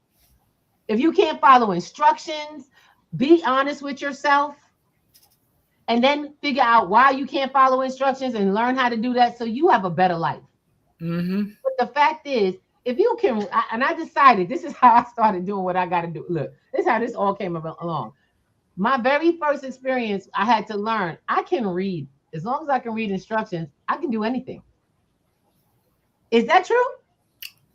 If you can't follow instructions, be honest with yourself, and then figure out why you can't follow instructions and learn how to do that so you have a better life. Mm-hmm. But the fact is, if you can, I decided this is how I started doing what I got to do. Look, this is how this all came along. My very first experience, I had to learn, I can read. As long as I can read instructions, I can do anything. Is that true?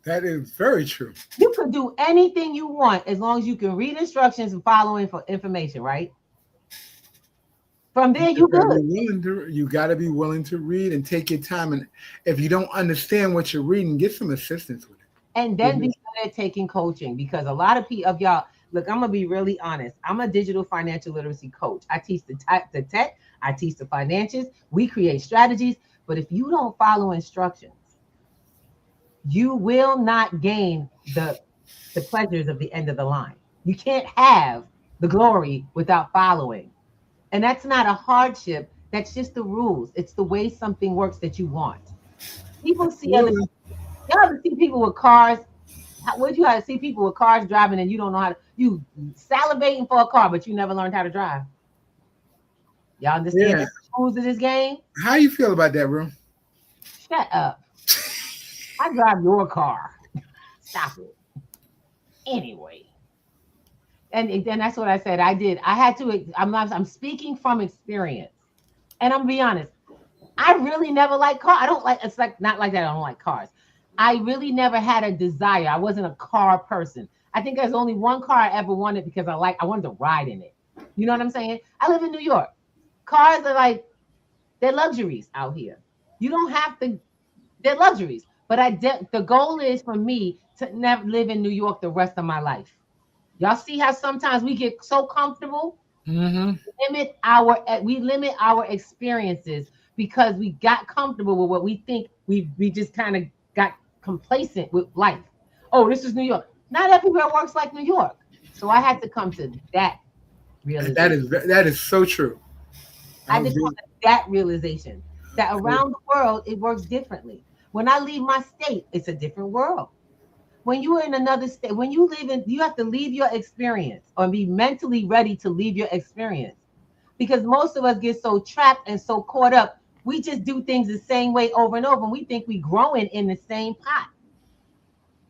That is very true. You can do anything you want as long as you can read instructions and follow information, right? From there, you good. You got to be willing to read and take your time. And if you don't understand what you're reading, get some assistance with it. And then be good at taking coaching because a lot of y'all, look, I'm going to be really honest. I'm a digital financial literacy coach. I teach the tech. I teach the financials. We create strategies. But if you don't follow instructions, you will not gain the pleasures of the end of the line. You can't have the glory without following. And that's not a hardship. That's just the rules. It's the way something works that you want. People see y'all ever see people with cars. What you have to see people with cars driving and you don't know how to, you salivating for a car, but you never learned how to drive. Y'all understand? Yeah. rules of this game. How you feel about that, bro? Shut up. I drive your car. Stop it. Anyway. And that's what I said. I did. I had to. I'm speaking from experience, and I'm gonna be honest. I really never liked cars. I don't like. It's like not like that. I don't like cars. I really never had a desire. I wasn't a car person. I think there's only one car I ever wanted because I wanted to ride in it. You know what I'm saying? I live in New York. Cars are like they're luxuries out here. You don't have to. They're luxuries. But the goal is for me to never live in New York the rest of my life. Y'all see how sometimes we get so comfortable? Mm-hmm. We limit our experiences because we got comfortable with what we think we just kind of got complacent with life. Oh, this is New York. Not everywhere works like New York. So I had to come to that realization. That is so true. I just come to that realization that around the world it works differently. When I leave my state, it's a different world. When you're in another state, when you live in, you have to leave your experience or be mentally ready to leave your experience. Because most of us get so trapped and so caught up, we just do things the same way over and over. And we think we're growing in the same pot.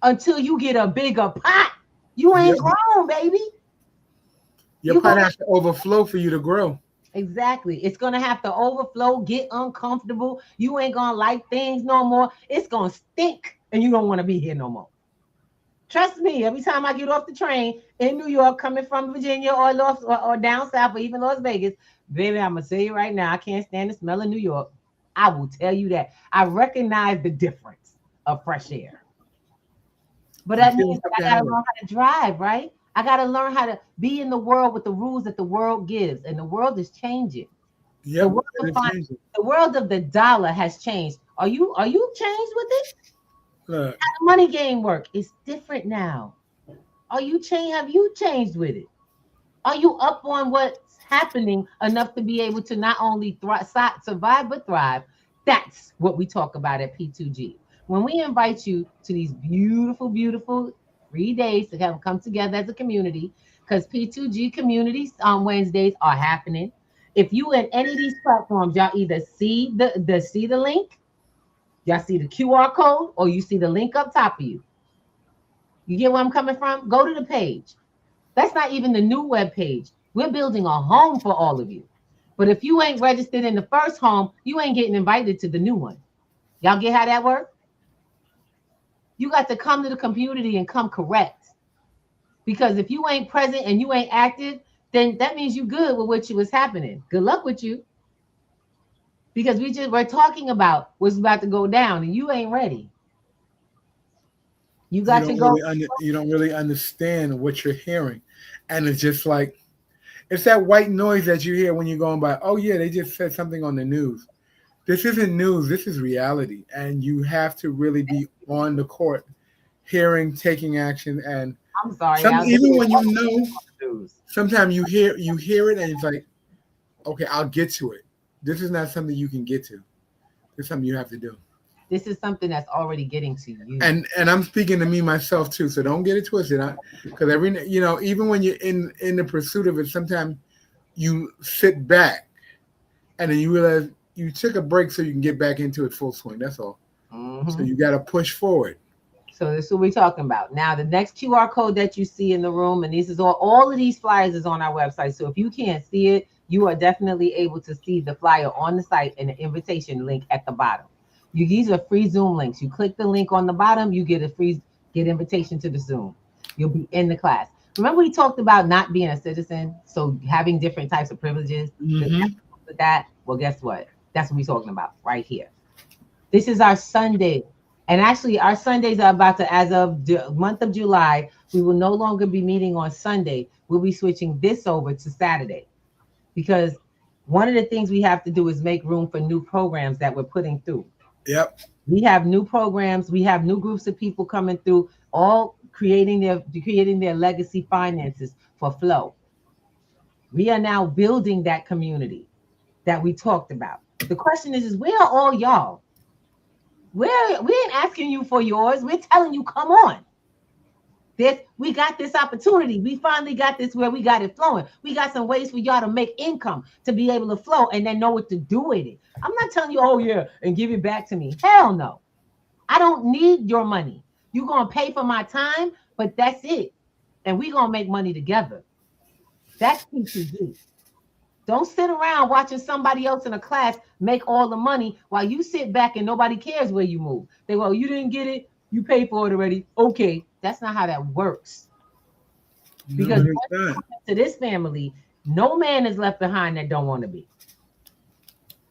Until you get a bigger pot, you ain't grown, baby. Your pot has to overflow for you to grow. Exactly. It's going to have to overflow, get uncomfortable. You ain't going to like things no more. It's going to stink and you don't want to be here no more. Trust me, every time I get off the train in New York, coming from Virginia or down south or even Las Vegas, baby, I'm going to tell you right now, I can't stand the smell of New York. I will tell you that. I recognize the difference of fresh air. But that means I got to learn how to drive, right? I got to learn how to be in the world with the rules that the world gives. And the world is changing. Yep, the world of the dollar has changed. Are you changed with it? Look. How the money game work? It's different now. Have you changed with it? Are you up on what's happening enough to be able to not only survive but thrive? That's what we talk about at P2G. When we invite you to these beautiful, beautiful 3 days to come together as a community, because P2G communities on Wednesdays are happening. If you in any of these platforms, y'all either see the link. Y'all see the QR code or you see the link up top of you. You get where I'm coming from? Go to the page. That's not even the new web page. We're building a home for all of you. But if you ain't registered in the first home, you ain't getting invited to the new one. Y'all get how that works? You got to come to the community and come correct. Because if you ain't present and you ain't active, then that means you good with what was happening. Good luck with you. Because we're talking about what's about to go down and you ain't ready. You got to go. You don't really understand what you're hearing. And it's just like, it's that white noise that you hear when you're going by, oh yeah, they just said something on the news. This isn't news, this is reality. And you have to really be on the court, hearing, taking action. And I'm sorry. Even when you know, sometimes you hear it and it's like, okay, I'll get to it. This is not something you can get to. It's something you have to do. This is something that's already getting to you. And I'm speaking to me myself too, so don't get it twisted. Because even when you're in the pursuit of it, sometimes you sit back and then you realize you took a break so you can get back into it full swing. That's all. Mm-hmm. So you got to push forward. So this is what we're talking about. Now, the next QR code that you see in the room, and this is all of these flyers is on our website. So if you can't see it, you are definitely able to see the flyer on the site and the invitation link at the bottom. These are free Zoom links. You click the link on the bottom, you get invitation to the Zoom. You'll be in the class. Remember we talked about not being a citizen, so having different types of privileges. Mm-hmm. Well, guess what? That's what we're talking about right here. This is our Sunday. And actually, our Sundays are about to, as of the month of July, we will no longer be meeting on Sunday. We'll be switching this over to Saturday. Because one of the things we have to do is make room for new programs that we're putting through. Yep. We have new programs. We have new groups of people coming through, all creating their legacy finances for flow. We are now building that community that we talked about. The question is where are all y'all? We ain't asking you for yours. We're telling you, come on. We got this opportunity. We finally got this where we got it flowing. We got some ways for y'all to make income to be able to flow and then know what to do with it. I'm not telling you, oh yeah, and give it back to me. Hell no. I don't need your money. You're going to pay for my time, but that's it. And we're going to make money together. That's P2G. Don't sit around watching somebody else in a class make all the money while you sit back and nobody cares where you move. They go, you didn't get it. You paid for it already. Okay. That's not how that works. Because to this family, no man is left behind that don't want to be.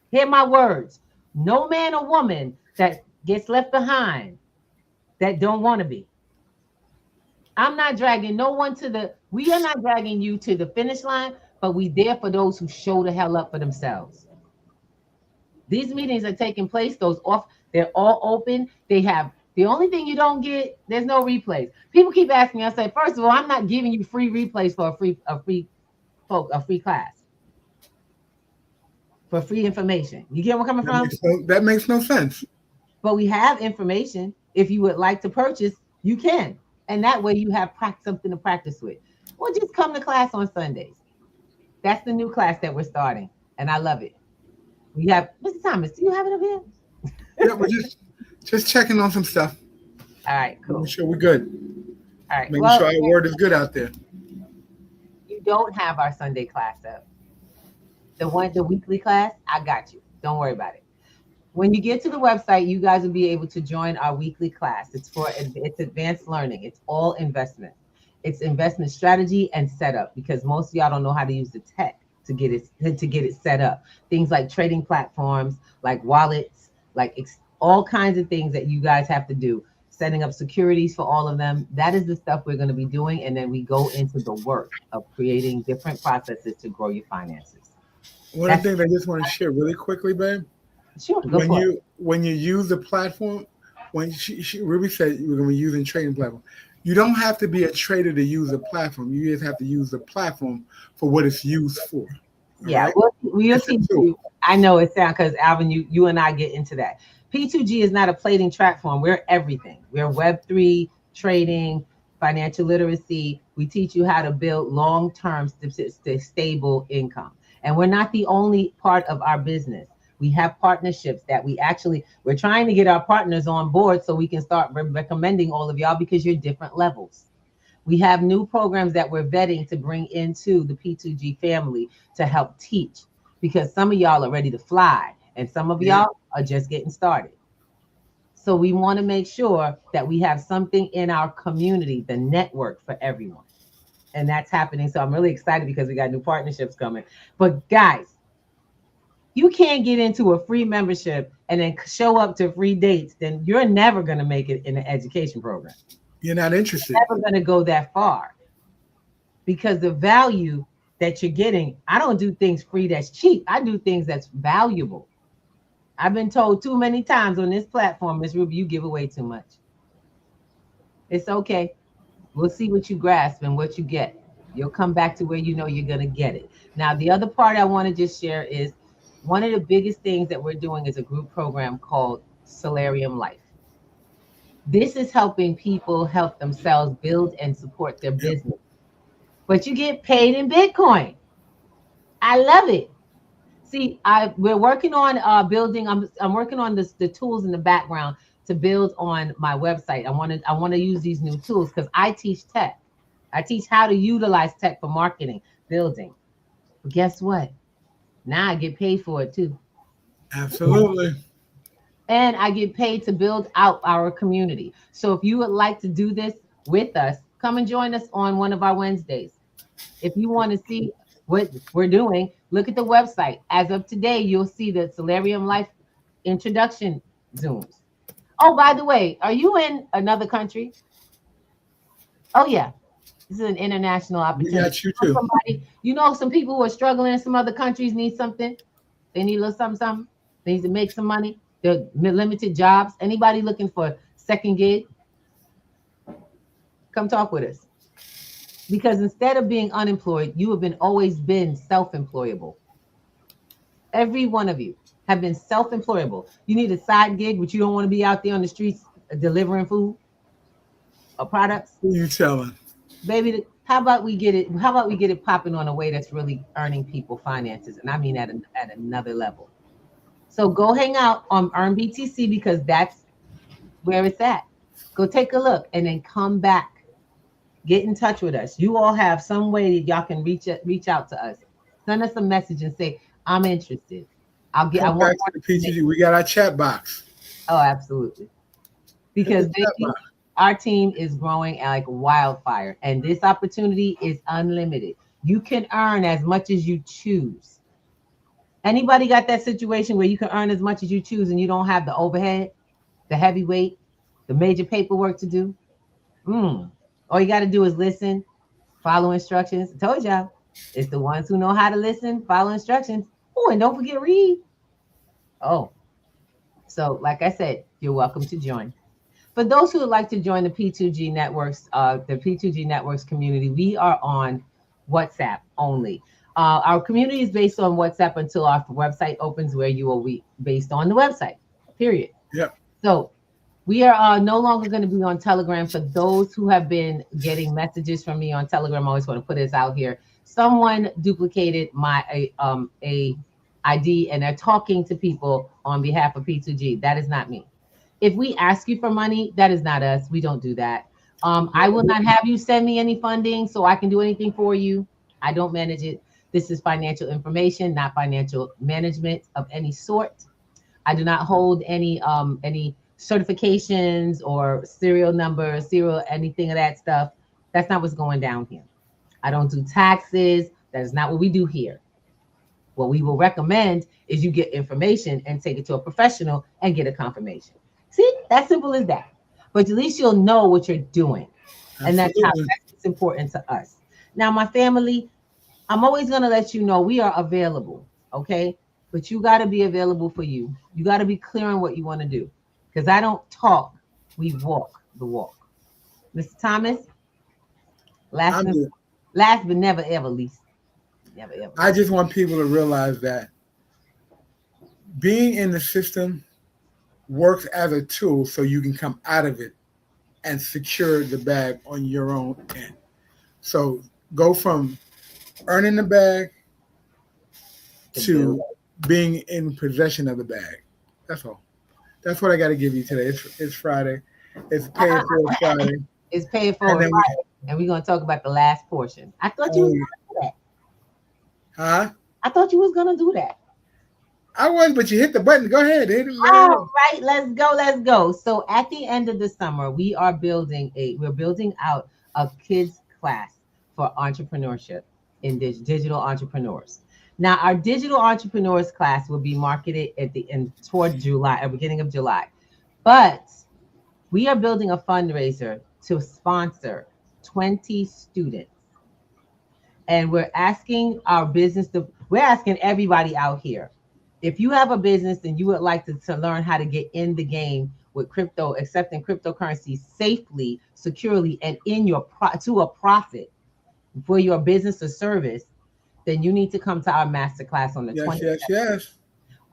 Hear my words. No man or woman that gets left behind that don't want to be. I'm not dragging no one we are not dragging you to the finish line, but we there for those who show the hell up for themselves. These meetings are taking place, they're all open. They have, the only thing you don't get, there's no replays. People keep asking me, I say, first of all, I'm not giving you free replays for a free class. For free information. You get where I'm coming from? That makes no sense. But we have information. If you would like to purchase, you can. And that way you have something to practice with. Or just come to class on Sundays. That's the new class that we're starting. And I love it. We have, Mr. Thomas, do you have it up here? Yeah, we're just checking on some stuff. All right, cool. Make sure we're good. All right. Making sure our word is good out there. You don't have our Sunday class up. The weekly class, I got you. Don't worry about it. When you get to the website, you guys will be able to join our weekly class. It's advanced learning. It's all investment. It's investment strategy and setup, because most of y'all don't know how to use the tech to get it set up. Things like trading platforms, like wallets, like all kinds of things that you guys have to do. Setting up securities for all of them. That is the stuff we're going to be doing. And then we go into the work of creating different processes to grow your finances. One of the things I just want to share really quickly, babe. Sure. When you use the platform, when Ruby said you were going to be using trading platform, you don't have to be a trader to use a platform. You just have to use the platform for what it's used for. Yeah, right? we'll teach you. I know it sounds, because Alvin, you and I get into that. P2G is not a plating platform. We're everything. We're Web3, trading, financial literacy. We teach you how to build long-term stable income. And we're not the only part of our business. We have partnerships that we're trying to get our partners on board so we can start recommending all of y'all, because you're different levels. We have new programs that we're vetting to bring into the P2G family to help teach, because some of y'all are ready to fly and some of y'all are just getting started. So we want to make sure that we have something in our community, the network for everyone. And that's happening. So I'm really excited because we got new partnerships coming. But guys, you can't get into a free membership and then show up to free dates. Then you're never going to make it in an education program. You're not interested. You're never going to go that far, because the value that you're getting, I don't do things free that's cheap. I do things that's valuable. I've been told too many times on this platform, Ms. Ruby, you give away too much. It's okay. We'll see what you grasp and what you get. You'll come back to where you know you're going to get it. Now, the other part I want to just share is one of the biggest things that we're doing is a group program called Solarium Life. This is helping people help themselves build and support their business. But you get paid in Bitcoin. I love it. See, we're working on building. I'm working on the tools in the background to build on my website. I want to use these new tools because I teach tech. I teach how to utilize tech for marketing, building. But guess what? Now I get paid for it too. Absolutely. And I get paid to build out our community. So if you would like to do this with us, come and join us on one of our Wednesdays. If you want to see what we're doing, look at the website. As of today, you'll see the Solarium Life introduction Zooms. Oh, by the way, are you in another country? Oh, yeah. This is an international opportunity. We got you too. Some people who are struggling in some other countries need something. They need a little something. They need to make some money. They're limited jobs. Anybody looking for a second gig? Come talk with us. Because instead of being unemployed, you have always been self-employable. Every one of you have been self-employable. You need a side gig, but you don't want to be out there on the streets delivering food. products. Who you telling? Baby, how about we get it? How about we get it popping on a way that's really earning people finances, and I mean at another level. So go hang out on Earn BTC because that's where it's at. Go take a look and then come back. Get in touch with us. You all have some way that y'all can reach out to us. Send us a message and say, I'm interested. I Come want back to the PTG. We got our chat box. Oh, absolutely. Because baby, our team is growing like wildfire, and this opportunity is unlimited. You can earn as much as you choose. Anybody got that situation where you can earn as much as you choose and you don't have the overhead, the heavyweight, the major paperwork to do? All you got to do is listen, follow instructions. I told y'all, it's the ones who know how to listen, follow instructions. Oh, and don't forget read. Oh, so like I said, you're welcome to join. For those who would like to join the P2G Networks, the P2G Networks community, we are on WhatsApp only. Our community is based on WhatsApp until our website opens, where you will be based on the website, period. Yep. So we are no longer going to be on Telegram. For those who have been getting messages from me on Telegram, I always want to put this out here. Someone duplicated my a ID and they're talking to people on behalf of P2G. That is not me. If we ask you for money, that is not us. We don't do that. I will not have you send me any funding so I can do anything for you. I don't manage it. This is financial information, not financial management of any sort. I do not hold any certifications or serial numbers, anything of that stuff. That's not what's going down here. I don't do taxes. That is not what we do here. What we will recommend is you get information and take it to a professional and get a confirmation. See, that's simple as that. But at least you'll know what you're doing. And that's important to us. Now, my family, I'm always going to let you know we are available, okay? But you got to be available for you. You got to be clear on what you want to do. Because I don't talk, we walk the walk. Mr. Thomas, last but never ever least. Never ever. I just want people to realize that being in the system works as a tool so you can come out of it and secure the bag on your own end. So go from earning the bag to being in possession of the bag. That's all. That's what I got to give you today. It's Friday. It's Pay It Forward Friday. It's Pay It Forward Friday. And we're going to talk about the last portion. I thought you was going to do that. Huh? I thought you was going to do that. I was, but you hit the button. Go ahead. All right, let's go. So at the end of the summer, we're building out a kids class for entrepreneurship in digital entrepreneurs. Now, our digital entrepreneurs class will be marketed toward July, beginning of July. But we are building a fundraiser to sponsor 20 students. And we're asking we're asking everybody out here, if you have a business and you would like to learn how to get in the game with crypto, accepting cryptocurrency safely, securely, and to a profit for your business or service, then you need to come to our masterclass on the 20th. Yes.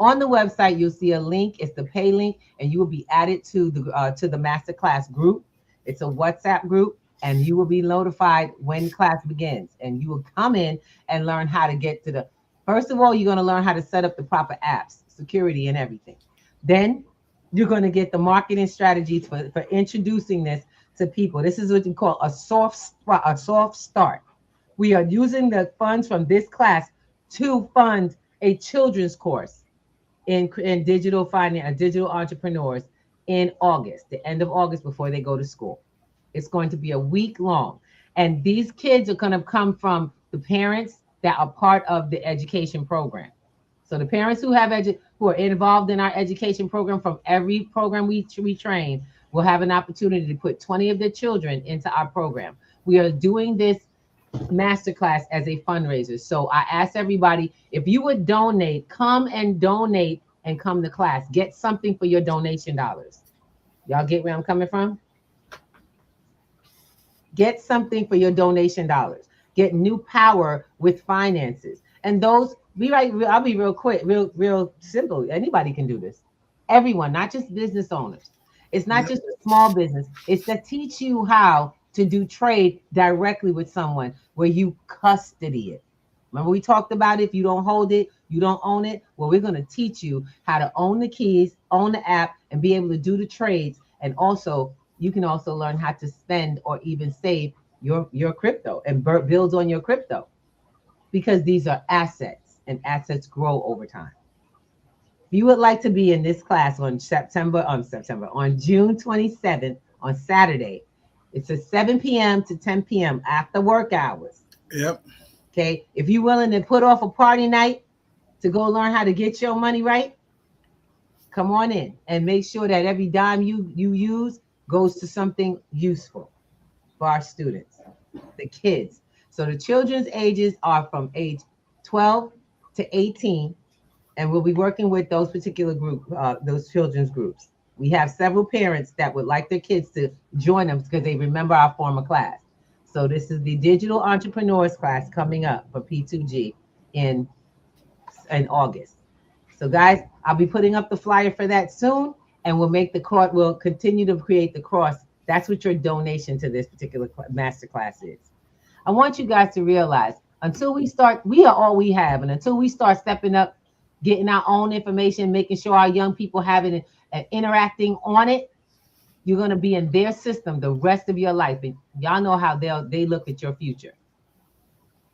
On the website, you'll see a link. It's the pay link, and you will be added to the masterclass group. It's a WhatsApp group, and you will be notified when class begins. And you will come in and learn how to get to first of all, you're going to learn how to set up the proper apps, security, and everything. Then you're going to get the marketing strategies for introducing this to people. This is what we call a soft start. We are using the funds from this class to fund a children's course in digital finance, digital entrepreneurs in August, the end of August, before they go to school. It's going to be a week long. And these kids are going to come from the parents that are part of the education program. So the parents who are involved in our education program, from every program we train, will have an opportunity to put 20 of their children into our program. We are doing this masterclass as a fundraiser. So I ask everybody, if you would donate, come and donate and come to class. Get something for your donation dollars. Y'all get where I'm coming from? Get something for your donation dollars. Get new power with finances. And those, I'll be real quick, real simple. Anybody can do this. Everyone, not just business owners. It's not just a small business. It's to teach you how to do trade directly with someone where you custody it. Remember we talked about it, if you don't hold it, you don't own it. Well, we're going to teach you how to own the keys, own the app, and be able to do the trades. And also, you can also learn how to spend or even save your crypto and build on your crypto, because these are assets and assets grow over time. If you would like to be in this class on June 27th on Saturday, it's a 7 p.m. to 10 p.m. after work hours. Yep. Okay. If you're willing to put off a party night to go learn how to get your money right, come on in and make sure that every dime you use goes to something useful for our students, the kids. So the children's ages are from age 12 to 18, and we'll be working with those particular those children's groups. We have several parents that would like their kids to join them because they remember our former class. So this is the Digital Entrepreneurs class coming up for P2G in August. So guys, I'll be putting up the flyer for that soon, and we'll continue to create the cross. That's what your donation to this particular masterclass is. I want you guys to realize, until we start, we are all we have, and until we start stepping up, getting our own information, making sure our young people have it and interacting on it, you're going to be in their system the rest of your life. And y'all know how they look at your future.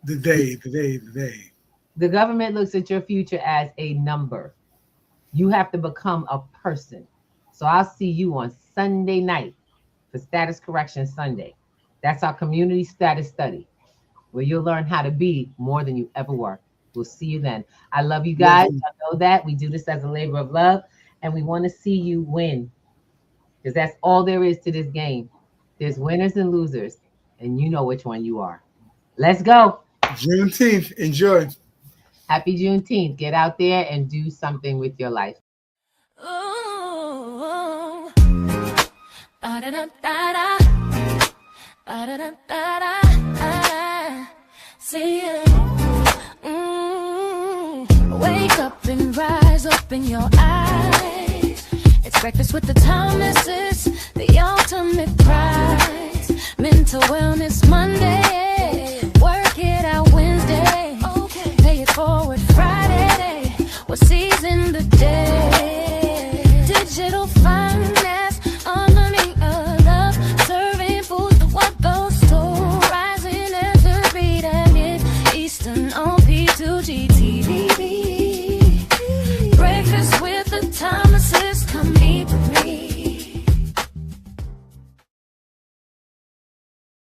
The government looks at your future as a number. You have to become a person. So I'll see you on Sunday night for Status Correction Sunday. That's our community status study, where you'll learn how to be more than you ever were. We'll see you then. I love you guys. I know that we do this as a labor of love, and we want to see you win, because that's all there is to this game. There's winners and losers, and you know which one you are. Let's go. Juneteenth. Enjoy. Happy Juneteenth. Get out there and do something with your life. Ooh, ba-da-da-da-da, ba-da-da-da-da, see you. Wake up and rise, open your eyes. It's breakfast with the timelesses, the ultimate prize. Mental Wellness Monday, work it out Wednesday, pay it forward Friday, we're seizing the day. Digital finance, unlearning a love, serving food for what those stole, rising at the beat and it Eastern on P2G TV.